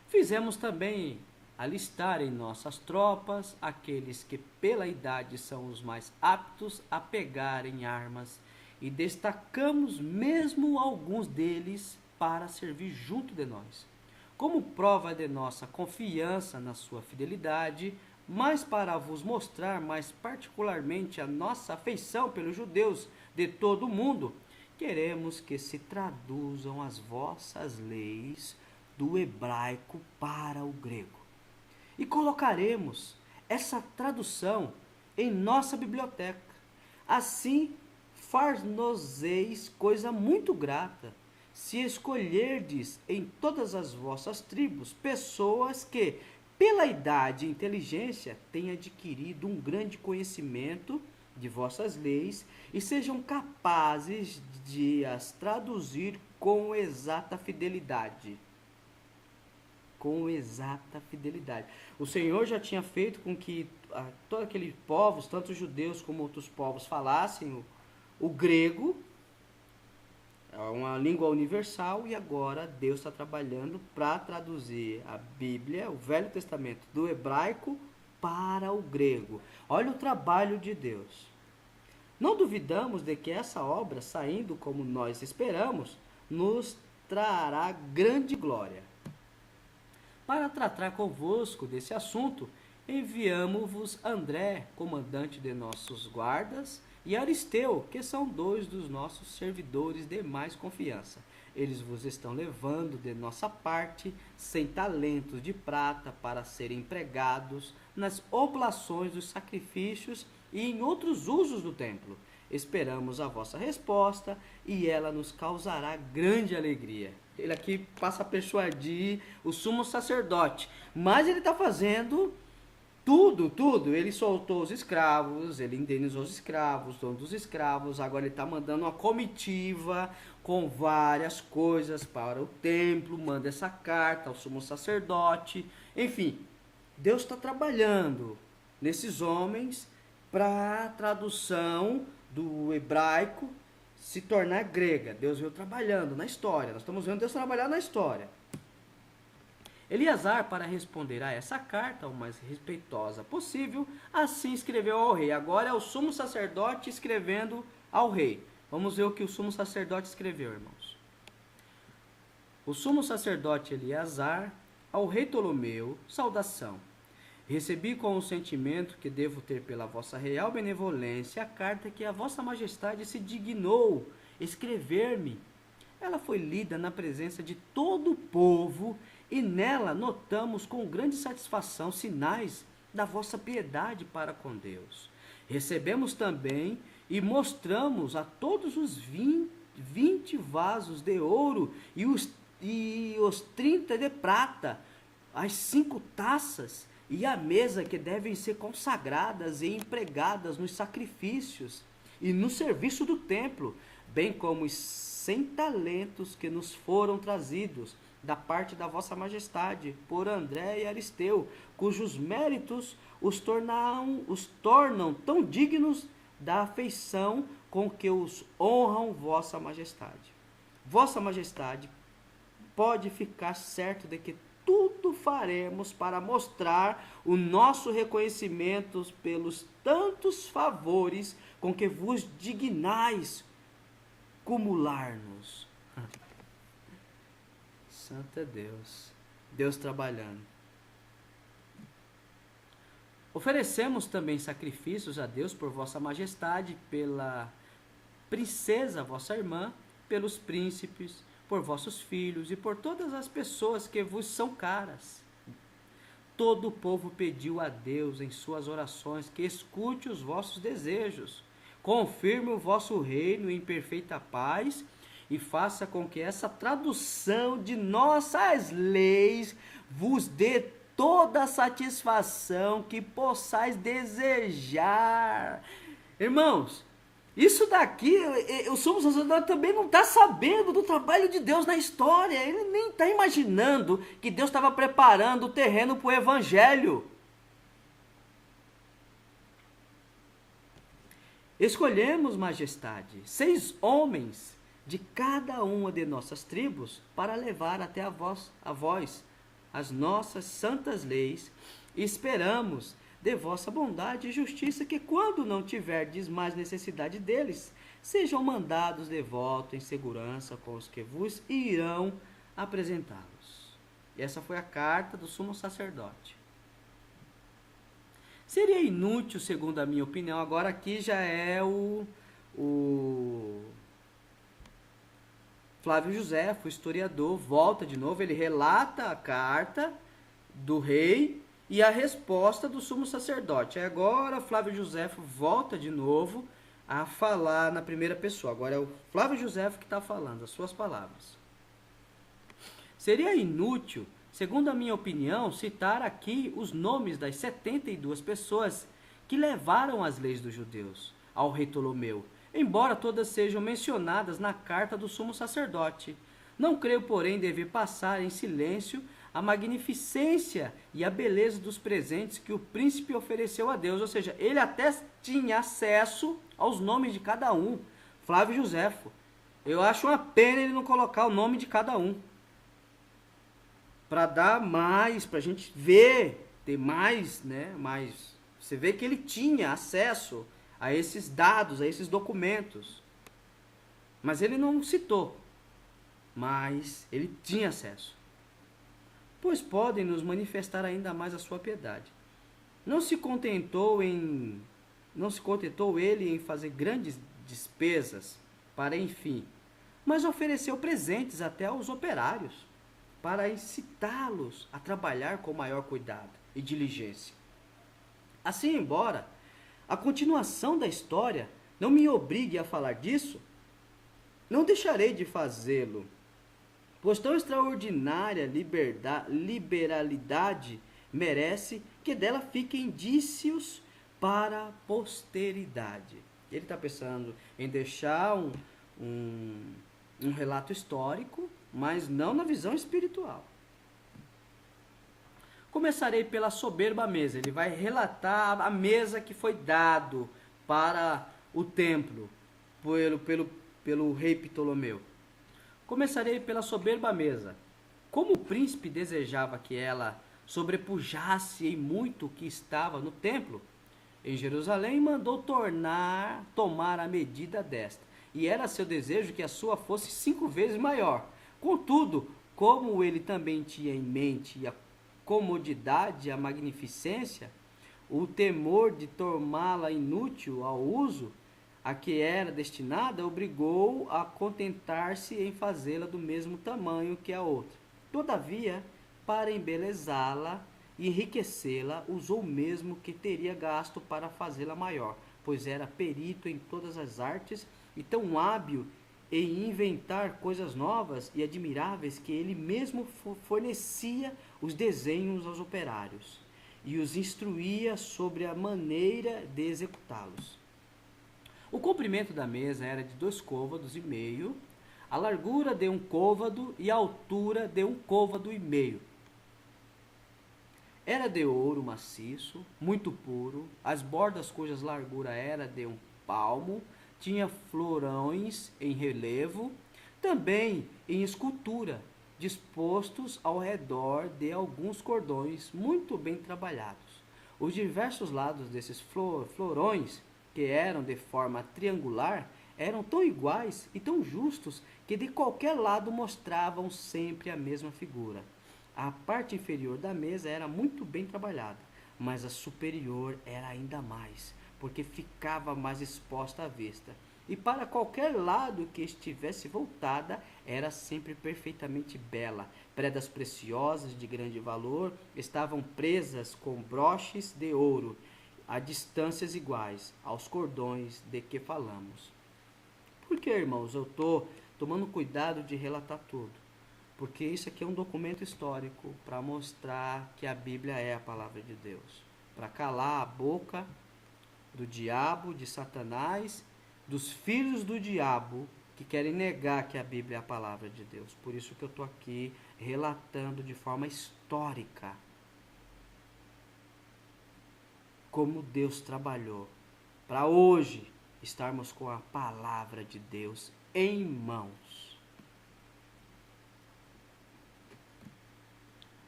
Fizemos também alistar em nossas tropas aqueles que pela idade são os mais aptos a pegarem armas, e destacamos mesmo alguns deles para servir junto de nós. Como prova de nossa confiança na sua fidelidade, mas para vos mostrar mais particularmente a nossa afeição pelos judeus de todo o mundo, queremos que se traduzam as vossas leis do hebraico para o grego. E colocaremos essa tradução em nossa biblioteca. Assim, far-nos-eis coisa muito grata, se escolherdes em todas as vossas tribos pessoas que, pela idade e inteligência, tenham adquirido um grande conhecimento de vossas leis e sejam capazes de as traduzir com exata fidelidade. Com exata fidelidade. O Senhor já tinha feito com que todos aqueles povos, tanto os judeus como outros povos, falassem o grego, é uma língua universal, e agora Deus está trabalhando para traduzir a Bíblia, o Velho Testamento, do hebraico para o grego. Olha o trabalho de Deus. Não duvidamos de que essa obra, saindo como nós esperamos, nos trará grande glória. Para tratar convosco desse assunto, enviamo-vos André, comandante de nossos guardas, e Aristeu, que são dois dos nossos servidores de mais confiança. Eles vos estão levando de nossa parte 100 talentos de prata para serem empregados nas oblações dos sacrifícios e em outros usos do templo. Esperamos a vossa resposta e ela nos causará grande alegria. Ele aqui passa a persuadir o sumo sacerdote, mas ele está fazendo tudo. Ele soltou os escravos, ele indenizou os escravos, dono dos escravos. Agora ele está mandando uma comitiva com várias coisas para o templo, manda essa carta ao sumo sacerdote. Enfim, Deus está trabalhando nesses homens para a tradução do hebraico se tornar grega. Deus veio trabalhando na história. Nós estamos vendo Deus trabalhar na história. Eleazar, para responder a essa carta o mais respeitosa possível, assim escreveu ao rei. Agora é o sumo sacerdote escrevendo ao rei. Vamos ver o que o sumo sacerdote escreveu, irmãos. O sumo sacerdote Eleazar, ao rei Ptolomeu, saudação. Recebi com o sentimento que devo ter pela vossa real benevolência a carta que a vossa majestade se dignou escrever-me. Ela foi lida na presença de todo o povo e nela notamos com grande satisfação sinais da vossa piedade para com Deus. Recebemos também e mostramos a todos os 20 vasos de ouro e os 30 de prata, as 5 taças e a mesa que devem ser consagradas e empregadas nos sacrifícios e no serviço do templo, bem como os 100 talentos que nos foram trazidos da parte da vossa majestade por André e Aristeu, cujos méritos os tornam tão dignos da afeição com que os honram vossa majestade. Vossa majestade pode ficar certo de que tudo faremos para mostrar o nosso reconhecimento pelos tantos favores com que vos dignais cumular-nos. Santo é Deus. Deus trabalhando. Oferecemos também sacrifícios a Deus por vossa majestade, pela princesa, vossa irmã, pelos príncipes, por vossos filhos e por todas as pessoas que vos são caras. Todo o povo pediu a Deus em suas orações que escute os vossos desejos, confirme o vosso reino em perfeita paz e faça com que essa tradução de nossas leis vos dê toda a satisfação que possais desejar. Irmãos, isso daqui, o sumo sacerdote também não está sabendo do trabalho de Deus na história. Ele nem está imaginando que Deus estava preparando o terreno para o evangelho. Escolhemos, majestade, 6 homens de cada uma de nossas tribos para levar até a vós as nossas santas leis, e esperamos de vossa bondade e justiça que, quando não tiverdes mais necessidade deles, sejam mandados de volta em segurança com os que vos irão apresentá-los. E essa foi a carta do sumo sacerdote. Seria inútil, segundo a minha opinião, agora aqui já é o Flávio Josefo, o historiador, volta de novo, ele relata a carta do rei e a resposta do sumo sacerdote. Agora Flávio Josefo volta de novo a falar na primeira pessoa. Agora é o Flávio Josefo que está falando, as suas palavras. Seria inútil, segundo a minha opinião, citar aqui os nomes das 72 pessoas que levaram as leis dos judeus ao rei Ptolomeu, embora todas sejam mencionadas na carta do sumo sacerdote. Não creio, porém, dever passar em silêncio a magnificência e a beleza dos presentes que o príncipe ofereceu a Deus. Ou seja, ele até tinha acesso aos nomes de cada um. Flávio Josefo. Eu acho uma pena ele não colocar o nome de cada um, para dar mais, para a gente ver, ter mais, né? Mais. Você vê que ele tinha acesso a esses dados, a esses documentos. Mas ele não citou. Mas ele tinha acesso. Pois podem nos manifestar ainda mais a sua piedade. Não se contentou ele em fazer grandes despesas para enfim, mas ofereceu presentes até aos operários, para incitá-los a trabalhar com maior cuidado e diligência. Assim, embora a continuação da história não me obrigue a falar disso, não deixarei de fazê-lo, pois tão extraordinária liberalidade merece que dela fiquem indícios para a posteridade. Ele está pensando em deixar um relato histórico, mas não na visão espiritual. Começarei pela soberba mesa. Ele vai relatar a mesa que foi dado para o templo pelo rei Ptolomeu. Começarei pela soberba mesa. Como o príncipe desejava que ela sobrepujasse em muito o que estava no templo, em Jerusalém, mandou tomar a medida desta. E era seu desejo que a sua fosse 5 vezes maior. Contudo, como ele também tinha em mente a comodidade e a magnificência, o temor de torná-la inútil ao uso a que era destinada, obrigou a contentar-se em fazê-la do mesmo tamanho que a outra. Todavia, para embelezá-la e enriquecê-la, usou o mesmo que teria gasto para fazê-la maior, pois era perito em todas as artes e tão hábil em inventar coisas novas e admiráveis que ele mesmo fornecia os desenhos aos operários e os instruía sobre a maneira de executá-los. O comprimento da mesa era de 2,5 côvados, a largura de 1 côvado e a altura de 1,5 côvado. Era de ouro maciço, muito puro, as bordas cujas largura era de 1 palmo, tinha florões em relevo, também em escultura, dispostos ao redor de alguns cordões muito bem trabalhados. Os diversos lados desses florões, que eram de forma triangular, eram tão iguais e tão justos que de qualquer lado mostravam sempre a mesma figura. A parte inferior da mesa era muito bem trabalhada. mas a superior era ainda mais, porque ficava mais exposta à vista. E para qualquer lado que estivesse voltada, era sempre perfeitamente bela. Predas preciosas de grande valor estavam presas com broches de ouro, a distâncias iguais aos cordões de que falamos. Por que, irmãos, eu estou tomando cuidado de relatar tudo? Porque isso aqui é um documento histórico para mostrar que a Bíblia é a palavra de Deus. Para calar a boca do diabo, de Satanás, dos filhos do diabo que querem negar que a Bíblia é a palavra de Deus. Por isso que eu estou aqui relatando de forma histórica como Deus trabalhou para hoje estarmos com a palavra de Deus em mãos.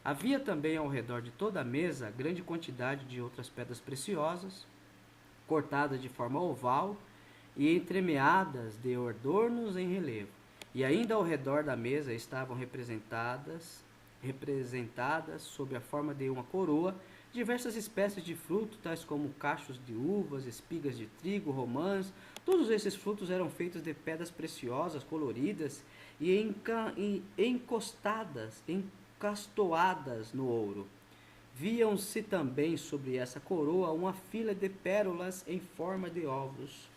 Havia também ao redor de toda a mesa grande quantidade de outras pedras preciosas, cortadas de forma oval e entremeadas de adornos em relevo. E ainda ao redor da mesa estavam representadas sob a forma de uma coroa, diversas espécies de frutos, tais como cachos de uvas, espigas de trigo, romãs. Todos esses frutos eram feitos de pedras preciosas, coloridas e encastoadas no ouro. Viam-se também sobre essa coroa uma fila de pérolas em forma de ovos,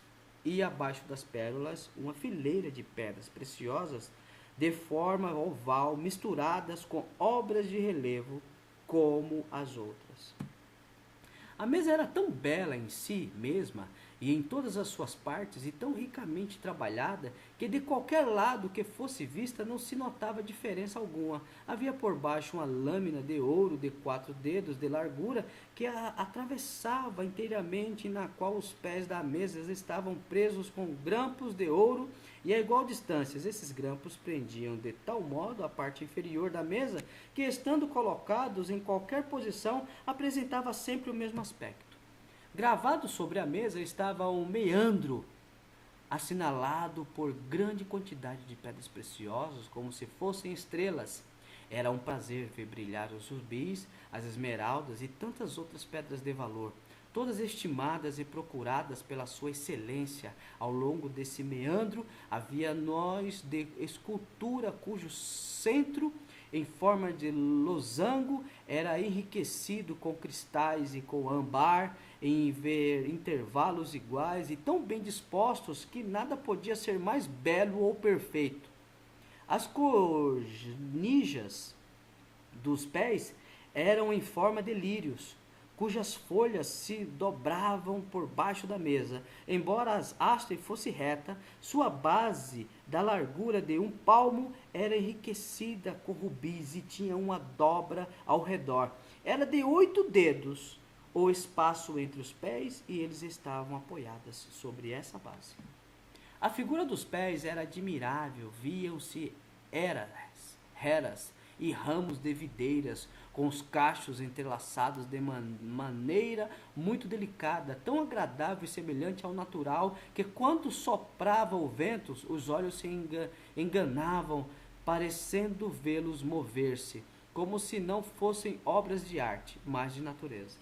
e abaixo das pérolas uma fileira de pedras preciosas de forma oval, misturadas com obras de relevo como as outras. A mesa era tão bela em si mesma e em todas as suas partes, e tão ricamente trabalhada, que de qualquer lado que fosse vista não se notava diferença alguma. Havia por baixo uma lâmina de ouro de 4 dedos de largura que a atravessava inteiramente, e na qual os pés da mesa estavam presos com grampos de ouro, e a igual distância esses grampos prendiam de tal modo a parte inferior da mesa, que estando colocados em qualquer posição, apresentava sempre o mesmo aspecto. Gravado sobre a mesa estava um meandro, assinalado por grande quantidade de pedras preciosas, como se fossem estrelas. Era um prazer ver brilhar os rubis, as esmeraldas e tantas outras pedras de valor, todas estimadas e procuradas pela sua excelência. Ao longo desse meandro havia nós de escultura cujo centro, em forma de losango, era enriquecido com cristais e com âmbar, em intervalos iguais e tão bem dispostos que nada podia ser mais belo ou perfeito. As cornijas dos pés eram em forma de lírios, cujas folhas se dobravam por baixo da mesa. Embora a haste fosse reta, sua base, da largura de 1 palmo, era enriquecida com rubis e tinha uma dobra ao redor. Era de 8 dedos o espaço entre os pés, e eles estavam apoiadas sobre essa base. A figura dos pés era admirável, viam-se heras e ramos de videiras, com os cachos entrelaçados de maneira muito delicada, tão agradável e semelhante ao natural, que quando soprava o vento, os olhos se enganavam, parecendo vê-los mover-se, como se não fossem obras de arte, mas de natureza.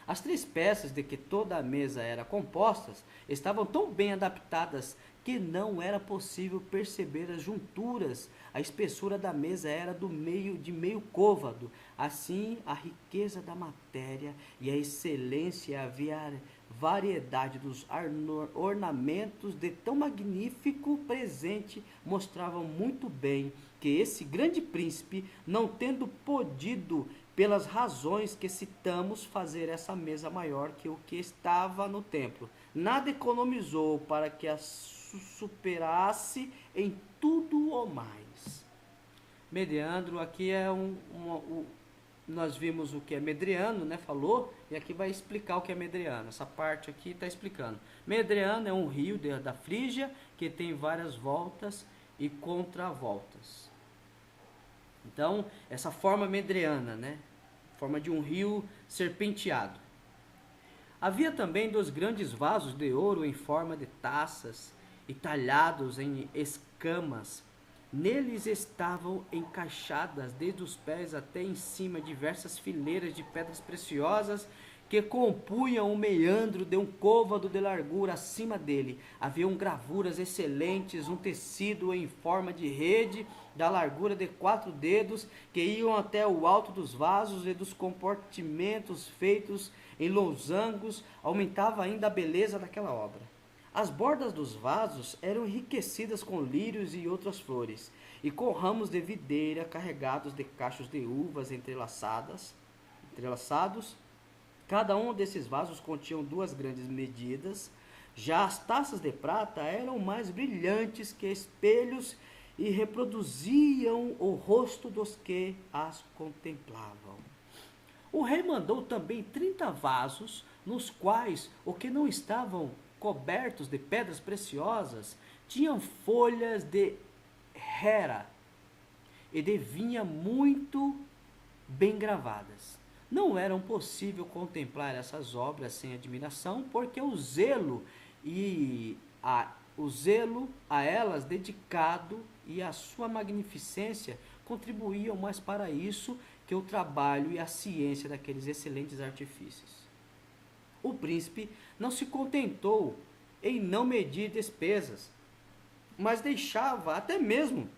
As 3 peças de que toda a mesa era composta estavam tão bem adaptadas que não era possível perceber as junturas. A espessura da mesa era de meio côvado. Assim, a riqueza da matéria e a excelência e a variedade dos ornamentos de tão magnífico presente mostravam muito bem que esse grande príncipe, não tendo podido, pelas razões que citamos, fazer essa mesa maior que o que estava no templo, nada economizou para que a superasse em tudo o mais. Medreandro, aqui é nós vimos o que é Medreano, né, falou, e aqui vai explicar o que é Medreano. Essa parte aqui está explicando. Medreano é um rio da Frígia que tem várias voltas e contravoltas. Então, essa forma medreana, né? Forma de um rio serpenteado. Havia também 2 grandes vasos de ouro em forma de taças e talhados em escamas, Neles estavam encaixadas, desde os pés até em cima, diversas fileiras de pedras preciosas que compunham o meandro de um côvado de largura. Acima dele haviam gravuras excelentes, um tecido em forma de rede, da largura de 4 dedos, que iam até o alto dos vasos, e dos compartimentos feitos em losangos, aumentava ainda a beleza daquela obra. As bordas dos vasos eram enriquecidas com lírios e outras flores, e com ramos de videira carregados de cachos de uvas entrelaçados. Cada um desses vasos continha 2 grandes medidas. Já as taças de prata eram mais brilhantes que espelhos e reproduziam o rosto dos que as contemplavam. O rei mandou também 30 vasos, nos quais, o que não estavam cobertos de pedras preciosas, tinham folhas de hera e de vinha muito bem gravadas. Não era possível contemplar essas obras sem admiração, porque o zelo a elas dedicado e a sua magnificência contribuíam mais para isso que o trabalho e a ciência daqueles excelentes artifícios. O príncipe não se contentou em não medir despesas, mas deixava até mesmo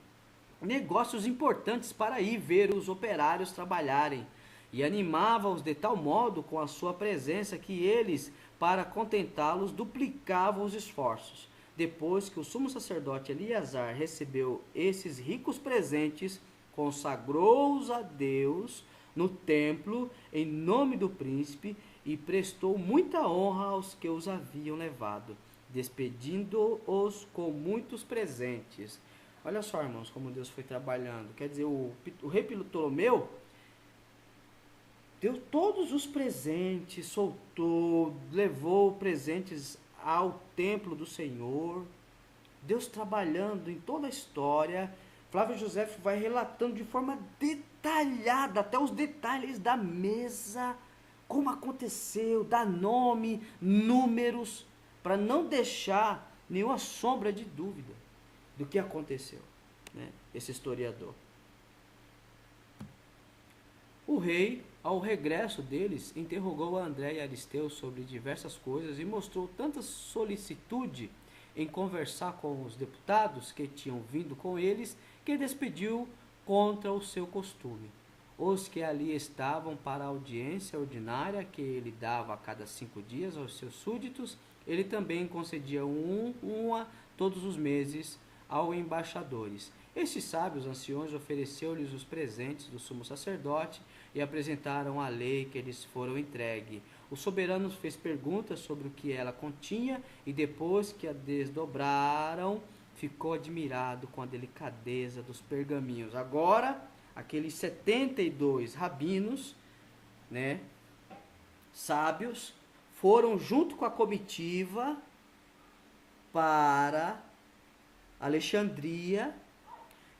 negócios importantes para ir ver os operários trabalharem, e animava-os de tal modo com a sua presença que eles, para contentá-los, duplicavam os esforços. Depois que o sumo sacerdote Eleazar recebeu esses ricos presentes, consagrou-os a Deus no templo em nome do príncipe e prestou muita honra aos que os haviam levado, despedindo-os com muitos presentes. Olha só, irmãos, como Deus foi trabalhando. Quer dizer, o rei Ptolomeu deu todos os presentes, soltou, levou presentes ao templo do Senhor. Deus trabalhando em toda a história. Flávio José vai relatando de forma detalhada, até os detalhes da mesa, como aconteceu, dá nome, números, para não deixar nenhuma sombra de dúvida do que aconteceu, né? Esse historiador. O rei, ao regresso deles, interrogou a André e Aristeu sobre diversas coisas e mostrou tanta solicitude em conversar com os deputados que tinham vindo com eles, que despediu contra o seu costume. Os que ali estavam para a audiência ordinária que ele dava a cada 5 dias aos seus súditos, ele também concedia uma todos os meses aos embaixadores. Estes sábios anciões ofereceu-lhes os presentes do sumo sacerdote e apresentaram a lei que lhes foram entregue. O soberano fez perguntas sobre o que ela continha e depois que a desdobraram, ficou admirado com a delicadeza dos pergaminhos. Agora, aqueles 72 rabinos, né, sábios, foram junto com a comitiva para Alexandria.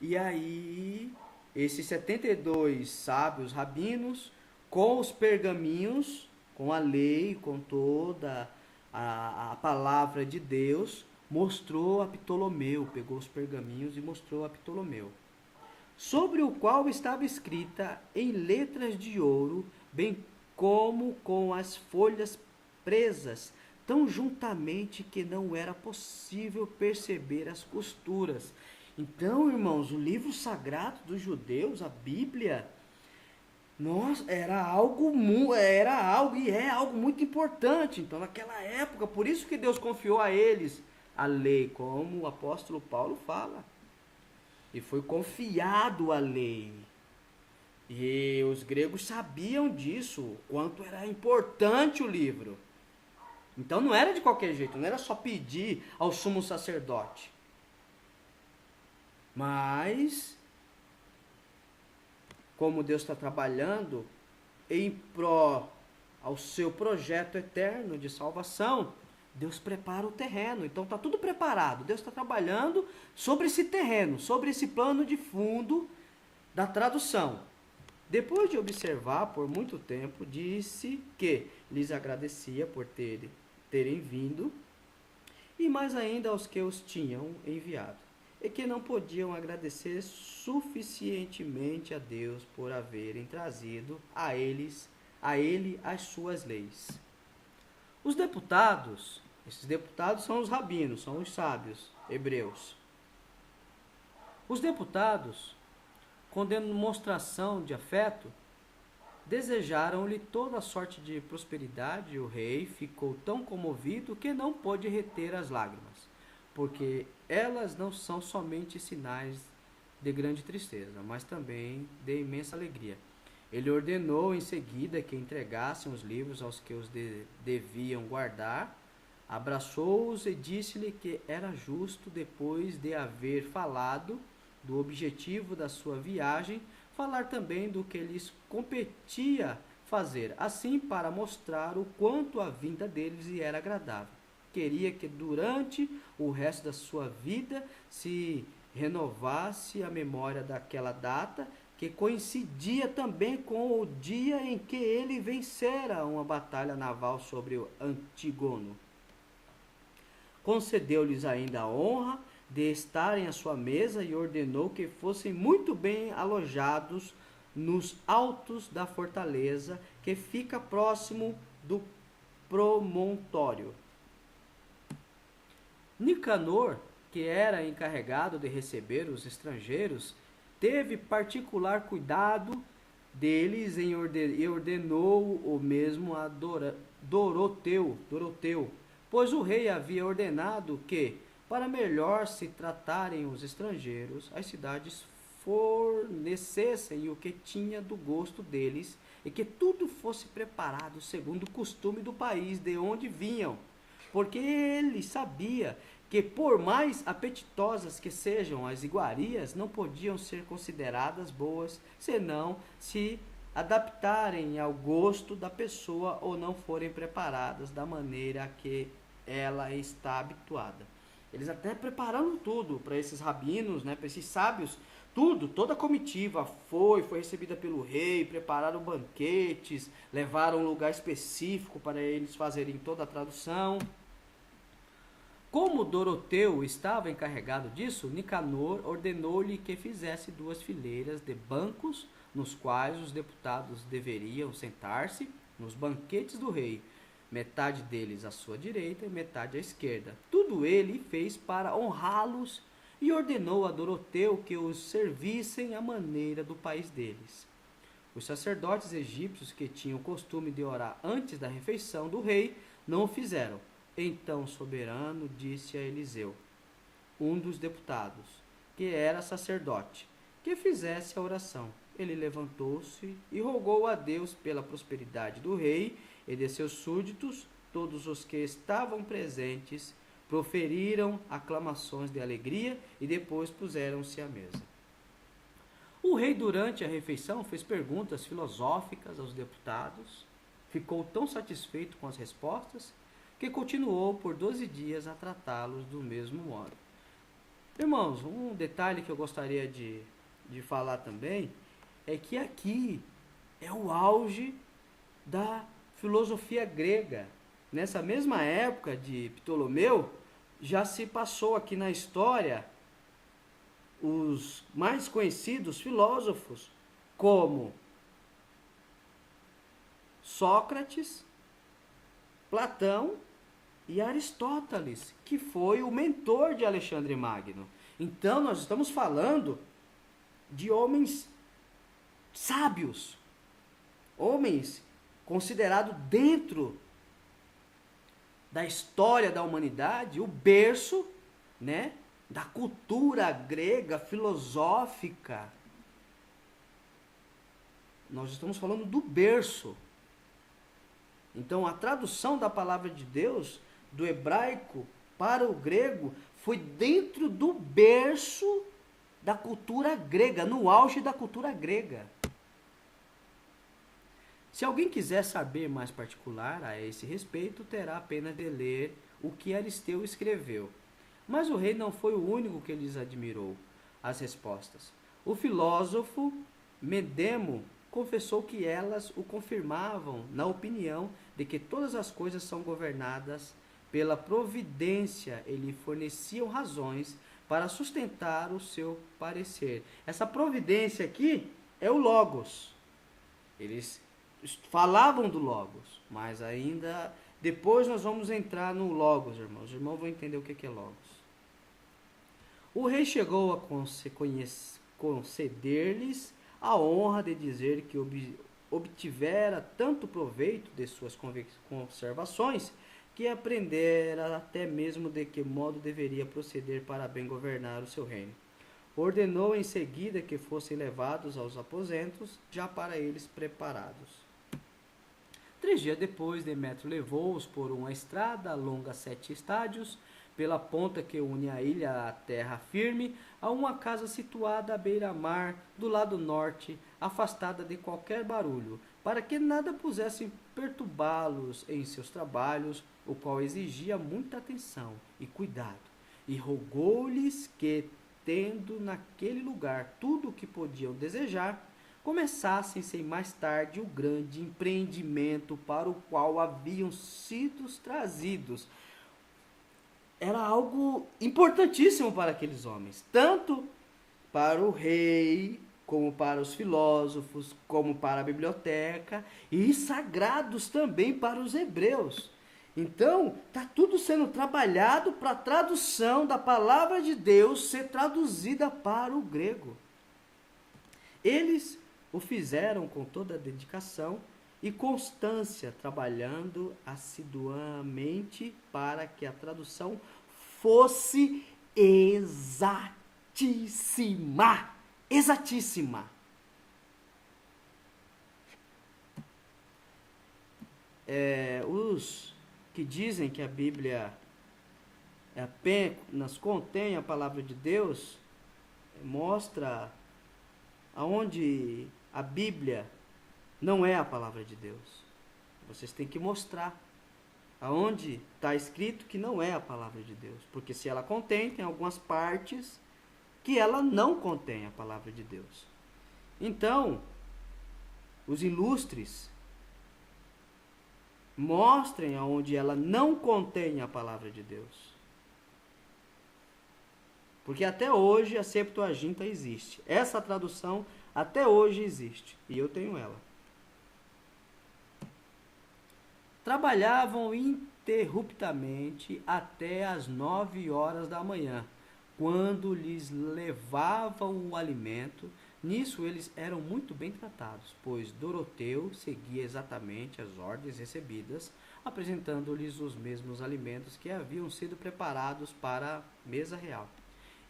E aí, esses 72 sábios rabinos, com os pergaminhos, com a lei, com toda a palavra de Deus, mostrou a Ptolomeu, pegou os pergaminhos e mostrou a Ptolomeu, sobre o qual estava escrita em letras de ouro, bem como com as folhas presas tão juntamente que não era possível perceber as costuras. Então, irmãos, o livro sagrado dos judeus, a Bíblia, era algo e é algo muito importante. Então, naquela época, por isso que Deus confiou a eles a lei, como o apóstolo Paulo fala. E foi confiado a lei. E os gregos sabiam disso, o quanto era importante o livro. Então não era de qualquer jeito, não era só pedir ao sumo sacerdote. Mas, como Deus está trabalhando em pró ao seu projeto eterno de salvação, Deus prepara o terreno. Então está tudo preparado. Deus está trabalhando sobre esse terreno, sobre esse plano de fundo da tradução. Depois de observar por muito tempo, disse que lhes agradecia por terem vindo, e mais ainda aos que os tinham enviado. e que não podiam agradecer suficientemente a Deus por haverem trazido a ele as suas leis. Os deputados, esses deputados são os rabinos, são os sábios hebreus. Os deputados, com demonstração de afeto, desejaram-lhe toda sorte de prosperidade, e o rei ficou tão comovido que não pôde reter as lágrimas, porque elas não são somente sinais de grande tristeza, mas também de imensa alegria. Ele ordenou em seguida que entregassem os livros aos que os deviam guardar, abraçou-os e disse-lhe que era justo, depois de haver falado do objetivo da sua viagem, falar também do que lhes competia fazer, assim para mostrar o quanto a vinda deles lhe era agradável. Queria que durante o resto da sua vida se renovasse a memória daquela data, que coincidia também com o dia em que ele vencera uma batalha naval sobre o Antígono. Concedeu-lhes ainda a honra de estarem à sua mesa e ordenou que fossem muito bem alojados nos altos da fortaleza, que fica próximo do promontório. Nicanor, que era encarregado de receber os estrangeiros, teve particular cuidado deles e ordenou o mesmo a Doroteu, pois o rei havia ordenado que, para melhor se tratarem os estrangeiros, as cidades fornecessem o que tinha do gosto deles e que tudo fosse preparado segundo o costume do país de onde vinham, porque ele sabia que, por mais apetitosas que sejam as iguarias, não podiam ser consideradas boas senão se adaptarem ao gosto da pessoa ou não forem preparadas da maneira a que ela está habituada. Eles até prepararam tudo para esses rabinos, né, para esses sábios, tudo, toda a comitiva foi recebida pelo rei, prepararam banquetes, levaram um lugar específico para eles fazerem toda a tradução. Como Doroteu estava encarregado disso, Nicanor ordenou-lhe que fizesse 2 fileiras de bancos, nos quais os deputados deveriam sentar-se nos banquetes do rei, metade deles à sua direita e metade à esquerda. Tudo ele fez para honrá-los e ordenou a Doroteu que os servissem à maneira do país deles. Os sacerdotes egípcios, que tinham o costume de orar antes da refeição do rei, não o fizeram. Então o soberano disse a Eliseu, um dos deputados, que era sacerdote, que fizesse a oração. Ele levantou-se e rogou a Deus pela prosperidade do rei e de seus súditos. Todos os que estavam presentes proferiram aclamações de alegria e depois puseram-se à mesa. O rei, durante a refeição, fez perguntas filosóficas aos deputados, ficou tão satisfeito com as respostas que continuou por 12 dias a tratá-los do mesmo modo. Irmãos, um detalhe que eu gostaria de falar também é que aqui é o auge da filosofia grega. Nessa mesma época de Ptolomeu, já se passou aqui na história os mais conhecidos filósofos como Sócrates, Platão e Aristóteles, que foi o mentor de Alexandre Magno. Então nós estamos falando de homens sábios, homens considerados dentro da história da humanidade, o berço, né, da cultura grega filosófica. Nós estamos falando do berço. Então a tradução da palavra de Deus do hebraico para o grego foi dentro do berço da cultura grega, no auge da cultura grega. Se alguém quiser saber mais particular a esse respeito, terá apenas de ler o que Aristeu escreveu. Mas o rei não foi o único que lhes admirou as respostas. O filósofo Medemo confessou que elas o confirmavam na opinião de que todas as coisas são governadas pela providência e lhe forneciam razões para sustentar o seu parecer. Essa providência aqui é o Logos. Eles falavam do Logos, mas ainda depois nós vamos entrar no Logos, irmãos. Os irmãos vão entender o que é Logos. O rei chegou a conceder-lhes a honra de dizer que obtivera tanto proveito de suas conservações que aprendera até mesmo de que modo deveria proceder para bem governar o seu reino. Ordenou em seguida que fossem levados aos aposentos, já para eles preparados. 3 dias depois, Demétrio levou-os por uma estrada longa 7 estádios, pela ponta que une a ilha à terra firme, a uma casa situada à beira-mar, do lado norte, afastada de qualquer barulho, para que nada pusesse perturbá-los em seus trabalhos, o qual exigia muita atenção e cuidado. E rogou-lhes que, tendo naquele lugar tudo o que podiam desejar, começassem sem mais tarde o grande empreendimento para o qual haviam sido trazidos. Era algo importantíssimo para aqueles homens, tanto para o rei, como para os filósofos, como para a biblioteca, e sagrados também para os hebreus. Então, está tudo sendo trabalhado para a tradução da palavra de Deus ser traduzida para o grego. Eles o fizeram com toda a dedicação e constância, trabalhando assiduamente para que a tradução fosse exatíssima. Exatíssima. Os que dizem que a Bíblia apenas contém a palavra de Deus, mostra aonde a Bíblia não é a palavra de Deus. Vocês têm que mostrar aonde está escrito que não é a palavra de Deus. Porque se ela contém, tem algumas partes que ela não contém a palavra de Deus. Então, os ilustres mostrem aonde ela não contém a palavra de Deus. Porque até hoje a Septuaginta existe. Essa tradução até hoje existe. E eu tenho ela. Trabalhavam interruptamente até as 9 horas da manhã, quando lhes levavam o alimento. Nisso eles eram muito bem tratados, pois Doroteu seguia exatamente as ordens recebidas, apresentando-lhes os mesmos alimentos que haviam sido preparados para a mesa real.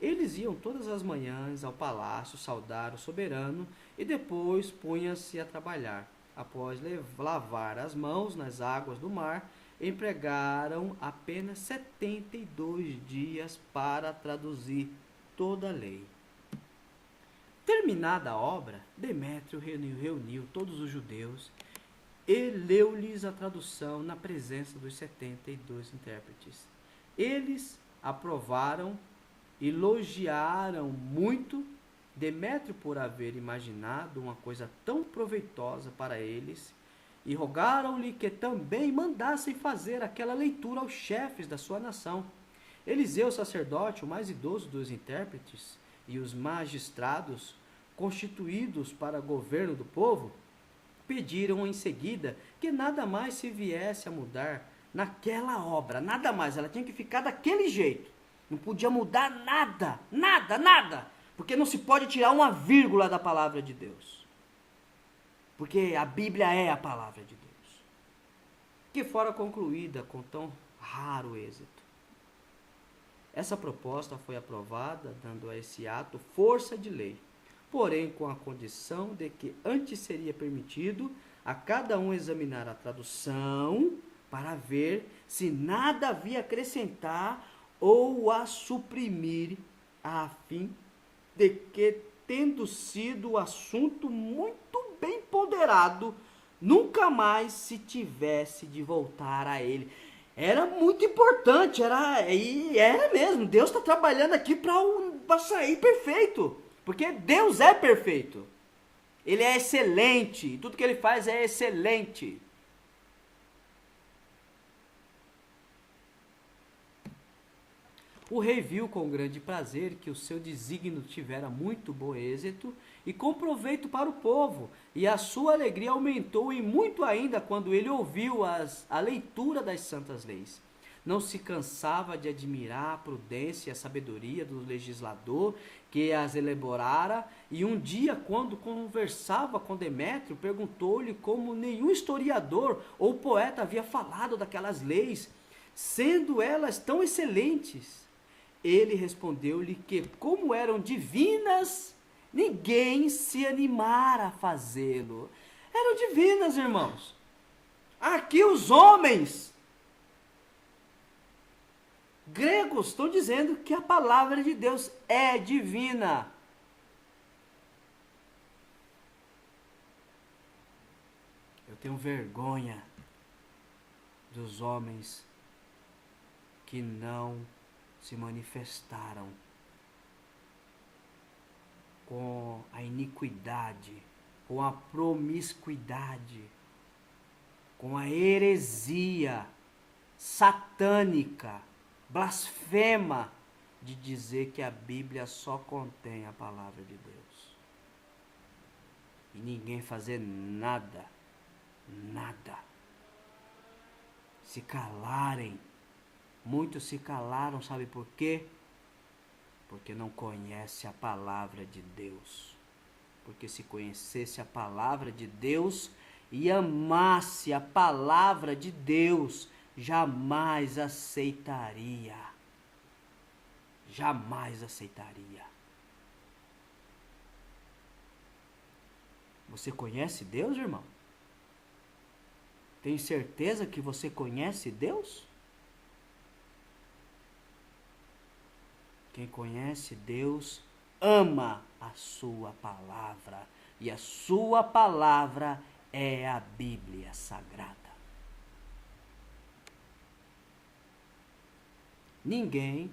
Eles iam todas as manhãs ao palácio saudar o soberano e depois punham-se a trabalhar. Após lavar as mãos nas águas do mar, empregaram apenas 72 dias para traduzir toda a lei. Terminada a obra, Demétrio reuniu todos os judeus e leu-lhes a tradução na presença dos 72 intérpretes. Eles aprovaram, elogiaram muito Demétrio por haver imaginado uma coisa tão proveitosa para eles e rogaram-lhe que também mandassem fazer aquela leitura aos chefes da sua nação. Eliseu, sacerdote, o mais idoso dos intérpretes, e os magistrados constituídos para governo do povo, pediram em seguida que nada mais se viesse a mudar naquela obra, nada mais, ela tinha que ficar daquele jeito, não podia mudar nada, nada, porque não se pode tirar uma vírgula da palavra de Deus, porque a Bíblia é a palavra de Deus, que fora concluída com tão raro êxito. Essa proposta foi aprovada, dando a esse ato força de lei, porém com a condição de que antes seria permitido a cada um examinar a tradução para ver se nada havia a acrescentar ou a suprimir, a fim de que, tendo sido o assunto muito bem ponderado, nunca mais se tivesse de voltar a ele. Era muito importante, era mesmo. Deus está trabalhando aqui para sair perfeito, porque Deus é perfeito. Ele é excelente, tudo que ele faz é excelente. O rei viu com grande prazer que o seu desígnio tivera muito bom êxito e com proveito para o povo, e a sua alegria aumentou e muito ainda quando ele ouviu a leitura das santas leis. Não se cansava de admirar a prudência e a sabedoria do legislador que as elaborara, e um dia, quando conversava com Demétrio, perguntou-lhe como nenhum historiador ou poeta havia falado daquelas leis, sendo elas tão excelentes. Ele respondeu-lhe que, como eram divinas, ninguém se animara a fazê-lo. Eram divinas, irmãos. Aqui os homens gregos estão dizendo que a palavra de Deus é divina. Eu tenho vergonha dos homens que não se manifestaram com a iniquidade, com a promiscuidade, com a heresia satânica, blasfema de dizer que a Bíblia só contém a palavra de Deus. E ninguém fazer nada, nada. Se calarem. Muitos se calaram, sabe por quê? Porque não conhece a palavra de Deus. Porque se conhecesse a palavra de Deus e amasse a palavra de Deus, jamais aceitaria. Jamais aceitaria. Você conhece Deus, irmão? Tem certeza que você conhece Deus? Quem conhece Deus ama a sua palavra, e a sua palavra é a Bíblia Sagrada. Ninguém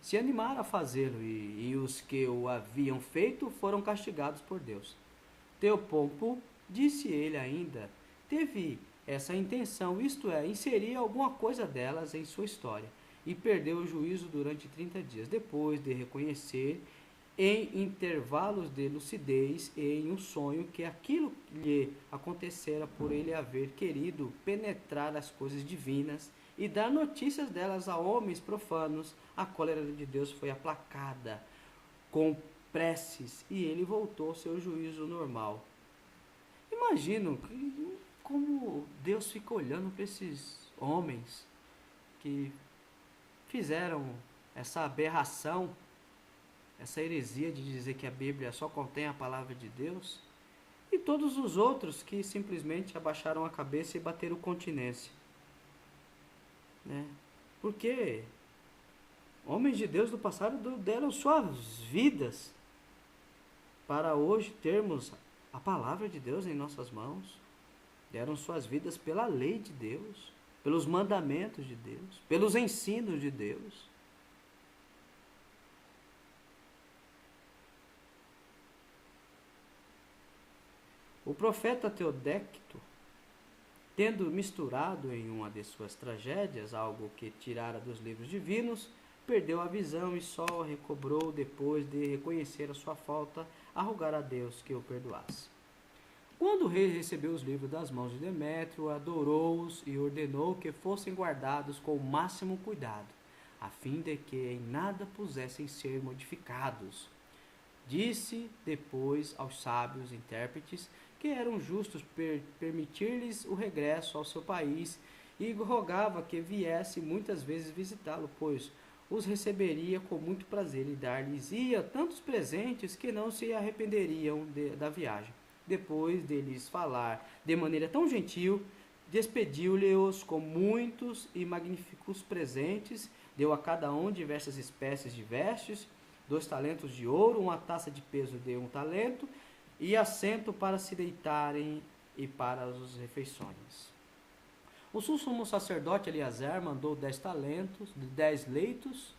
se animara a fazê-lo, e os que o haviam feito foram castigados por Deus. Teopompo, disse ele ainda, teve essa intenção, isto é, inserir alguma coisa delas em sua história, e perdeu o juízo durante 30 dias, depois de reconhecer, em intervalos de lucidez e em um sonho, que aquilo lhe acontecera por ele haver querido penetrar as coisas divinas e dar notícias delas a homens profanos. A cólera de Deus foi aplacada com preces e ele voltou ao seu juízo normal. Imagino como Deus fica olhando para esses homens que fizeram essa aberração, essa heresia de dizer que a Bíblia só contém a palavra de Deus, e todos os outros que simplesmente abaixaram a cabeça e bateram continência, né? Porque homens de Deus do passado deram suas vidas para hoje termos a palavra de Deus em nossas mãos, deram suas vidas pela lei de Deus, pelos mandamentos de Deus, pelos ensinos de Deus. O profeta Teodecto, tendo misturado em uma de suas tragédias algo que tirara dos livros divinos, perdeu a visão e só recobrou depois de reconhecer a sua falta, a rogar a Deus que o perdoasse. Quando o rei recebeu os livros das mãos de Demétrio, adorou-os e ordenou que fossem guardados com o máximo cuidado, a fim de que em nada pudessem ser modificados. Disse depois aos sábios intérpretes que eram justos permitir-lhes o regresso ao seu país, e rogava que viesse muitas vezes visitá-lo, pois os receberia com muito prazer e dar-lhes-ia tantos presentes que não se arrependeriam da viagem. Depois de lhes falar de maneira tão gentil, despediu-lhes com muitos e magníficos presentes, deu a cada um diversas espécies de vestes, 2 talentos de ouro, uma taça de peso de 1 talento, e assento para se deitarem e para as refeições. O sumo sacerdote Eleazar mandou 10 talentos, 10 leitos,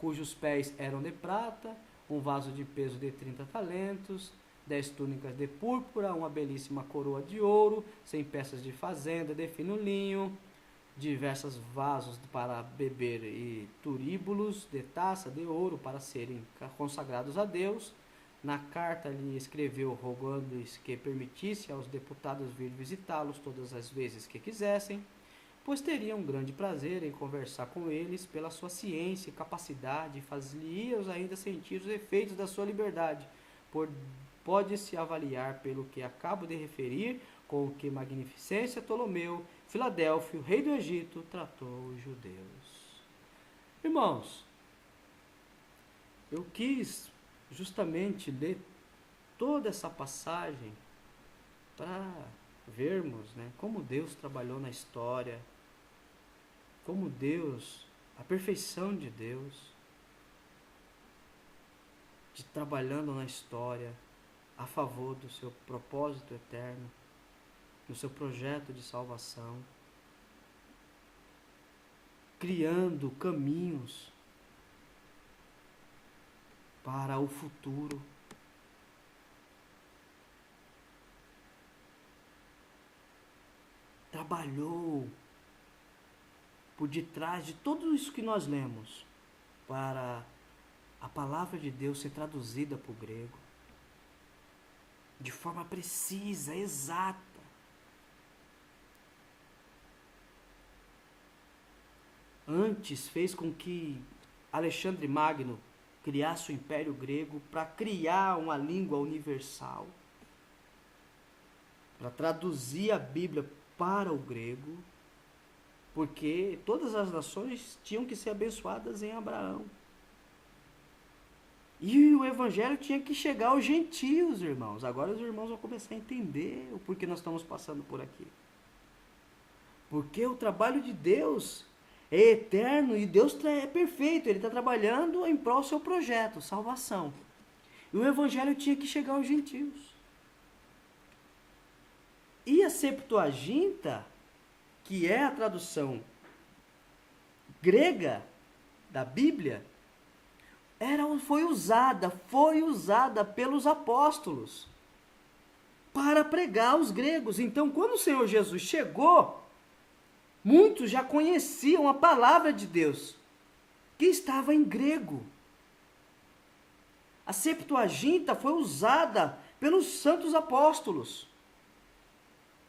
cujos pés eram de prata, um vaso de peso de 30 talentos, 10 túnicas de púrpura, uma belíssima coroa de ouro, 100 peças de fazenda de fino linho, diversos vasos para beber e turíbulos de taça de ouro para serem consagrados a Deus. Na carta lhe escreveu rogando-lhes que permitisse aos deputados vir visitá-los todas as vezes que quisessem, pois teriam grande prazer em conversar com eles pela sua ciência e capacidade, e fazia-os ainda sentir os efeitos da sua liberdade. Pode-se avaliar pelo que acabo de referir com que magnificência Ptolomeu, Filadélfio, rei do Egito, tratou os judeus. Irmãos, eu quis justamente ler toda essa passagem para vermos, né, como Deus trabalhou na história, como Deus, a perfeição de Deus, trabalhando na história a favor do seu propósito eterno, no seu projeto de salvação, criando caminhos para o futuro. Trabalhou por detrás de tudo isso que nós lemos para a palavra de Deus ser traduzida para o grego de forma precisa, exata. Antes fez com que Alexandre Magno criasse o Império Grego para criar uma língua universal, para traduzir a Bíblia para o grego, porque todas as nações tinham que ser abençoadas em Abraão. E o evangelho tinha que chegar aos gentios, irmãos. Agora os irmãos vão começar a entender o porquê nós estamos passando por aqui. Porque o trabalho de Deus é eterno e Deus é perfeito. Ele está trabalhando em prol do seu projeto, salvação. E o evangelho tinha que chegar aos gentios. E a Septuaginta, que é a tradução grega da Bíblia, foi usada pelos apóstolos para pregar aos gregos. Então, quando o Senhor Jesus chegou, muitos já conheciam a palavra de Deus, que estava em grego. A Septuaginta foi usada pelos santos apóstolos.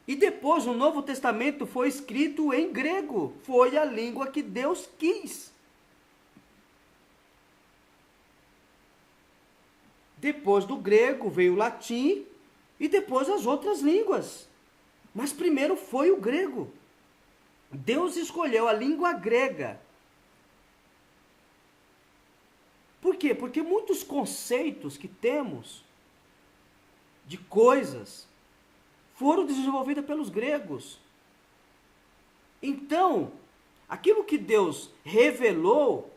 E depois o Novo Testamento foi escrito em grego. Foi a língua que Deus quis. Depois do grego veio o latim e depois as outras línguas. Mas primeiro foi o grego. Deus escolheu a língua grega. Por quê? Porque muitos conceitos que temos de coisas foram desenvolvidas pelos gregos. Então, aquilo que Deus revelou,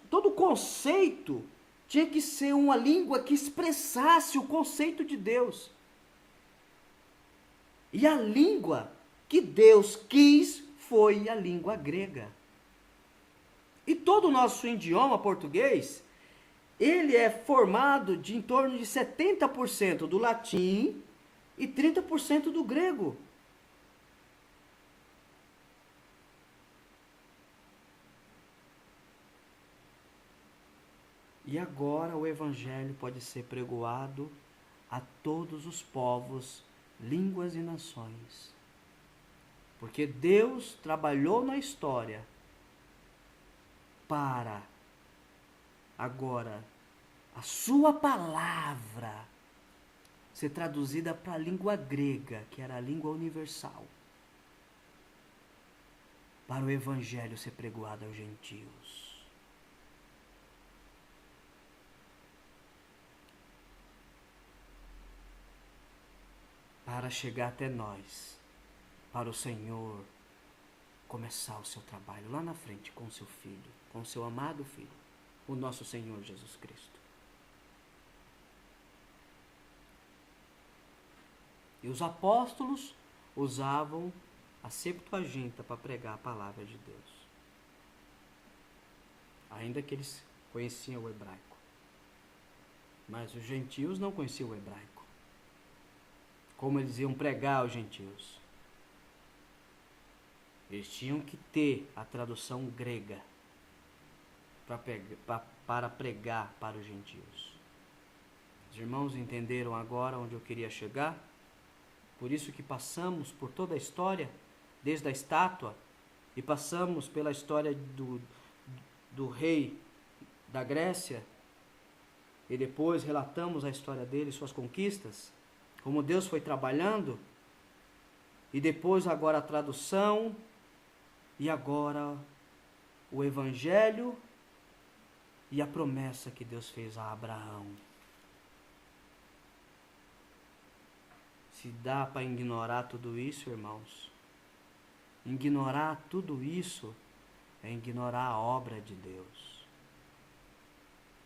todo o conceito tinha que ser uma língua que expressasse o conceito de Deus. E a língua que Deus quis foi a língua grega. E todo o nosso idioma português, ele é formado de em torno de 70% do latim e 30% do grego. E agora o evangelho pode ser pregoado a todos os povos, línguas e nações. Porque Deus trabalhou na história para agora a sua palavra ser traduzida para a língua grega, que era a língua universal, para o evangelho ser pregoado aos gentios. Para chegar até nós, para o Senhor começar o seu trabalho lá na frente com o seu Filho, com o seu amado Filho, o nosso Senhor Jesus Cristo. E os apóstolos usavam a Septuaginta para pregar a palavra de Deus, ainda que eles conheciam o hebraico. Mas os gentios não conheciam o hebraico. Como eles iam pregar aos gentios? Eles tinham que ter a tradução grega para pregar para os gentios. Os irmãos entenderam agora onde eu queria chegar? Por isso que passamos por toda a história, desde a estátua, e passamos pela história do rei da Grécia, e depois relatamos a história dele, suas conquistas, como Deus foi trabalhando, e depois agora a tradução, e agora o Evangelho e a promessa que Deus fez a Abraão. Se dá para ignorar tudo isso, irmãos, ignorar tudo isso é ignorar a obra de Deus.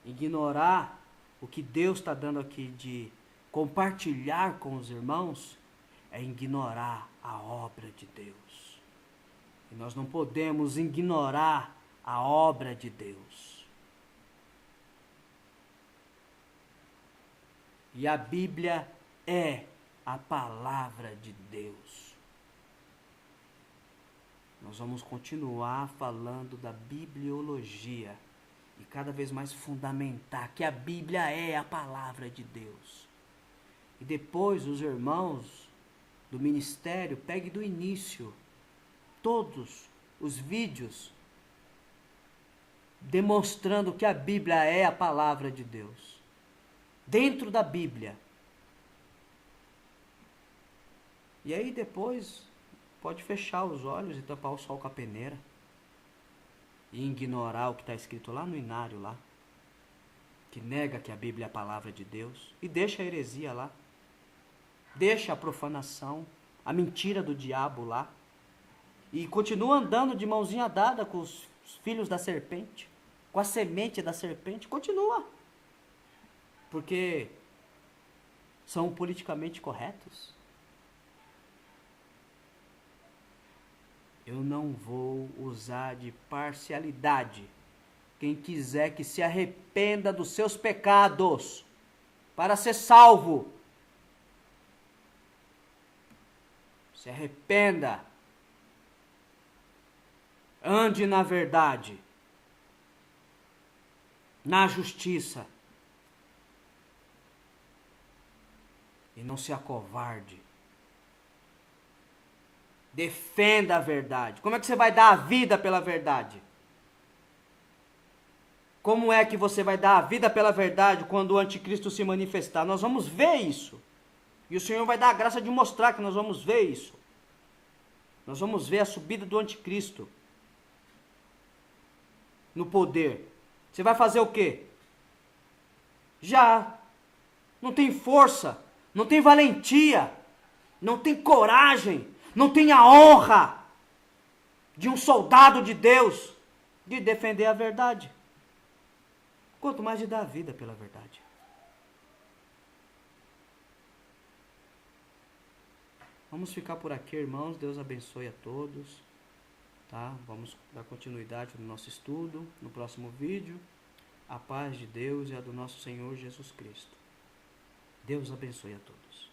Ignorar o que Deus está dando aqui de compartilhar com os irmãos é ignorar a obra de Deus. E nós não podemos ignorar a obra de Deus. E a Bíblia é a palavra de Deus. Nós vamos continuar falando da bibliologia e cada vez mais fundamentar que a Bíblia é a palavra de Deus. E depois os irmãos do ministério peguem do início todos os vídeos demonstrando que a Bíblia é a palavra de Deus. Dentro da Bíblia. E aí depois pode fechar os olhos e tampar o sol com a peneira. E ignorar o que está escrito lá no inário lá. Que nega que a Bíblia é a palavra de Deus. E deixa a heresia lá. Deixa a profanação, a mentira do diabo lá. E continua andando de mãozinha dada com os filhos da serpente. Com a semente da serpente. Continua. Porque são politicamente corretos. Eu não vou usar de parcialidade. Quem quiser que se arrependa dos seus pecados para ser salvo. Se arrependa. Ande na verdade. Na justiça. E não se acovarde. Defenda a verdade. Como é que você vai dar a vida pela verdade? Como é que você vai dar a vida pela verdade quando o anticristo se manifestar? Nós vamos ver isso. E o Senhor vai dar a graça de mostrar que nós vamos ver isso. Nós vamos ver a subida do anticristo no poder. Você vai fazer o quê? Já não tem força, não tem valentia, não tem coragem, não tem a honra de um soldado de Deus de defender a verdade. Quanto mais de dar a vida pela verdade. Vamos ficar por aqui, irmãos. Deus abençoe a todos. Tá? Vamos dar continuidade no nosso estudo no próximo vídeo. A paz de Deus e a do nosso Senhor Jesus Cristo. Deus abençoe a todos.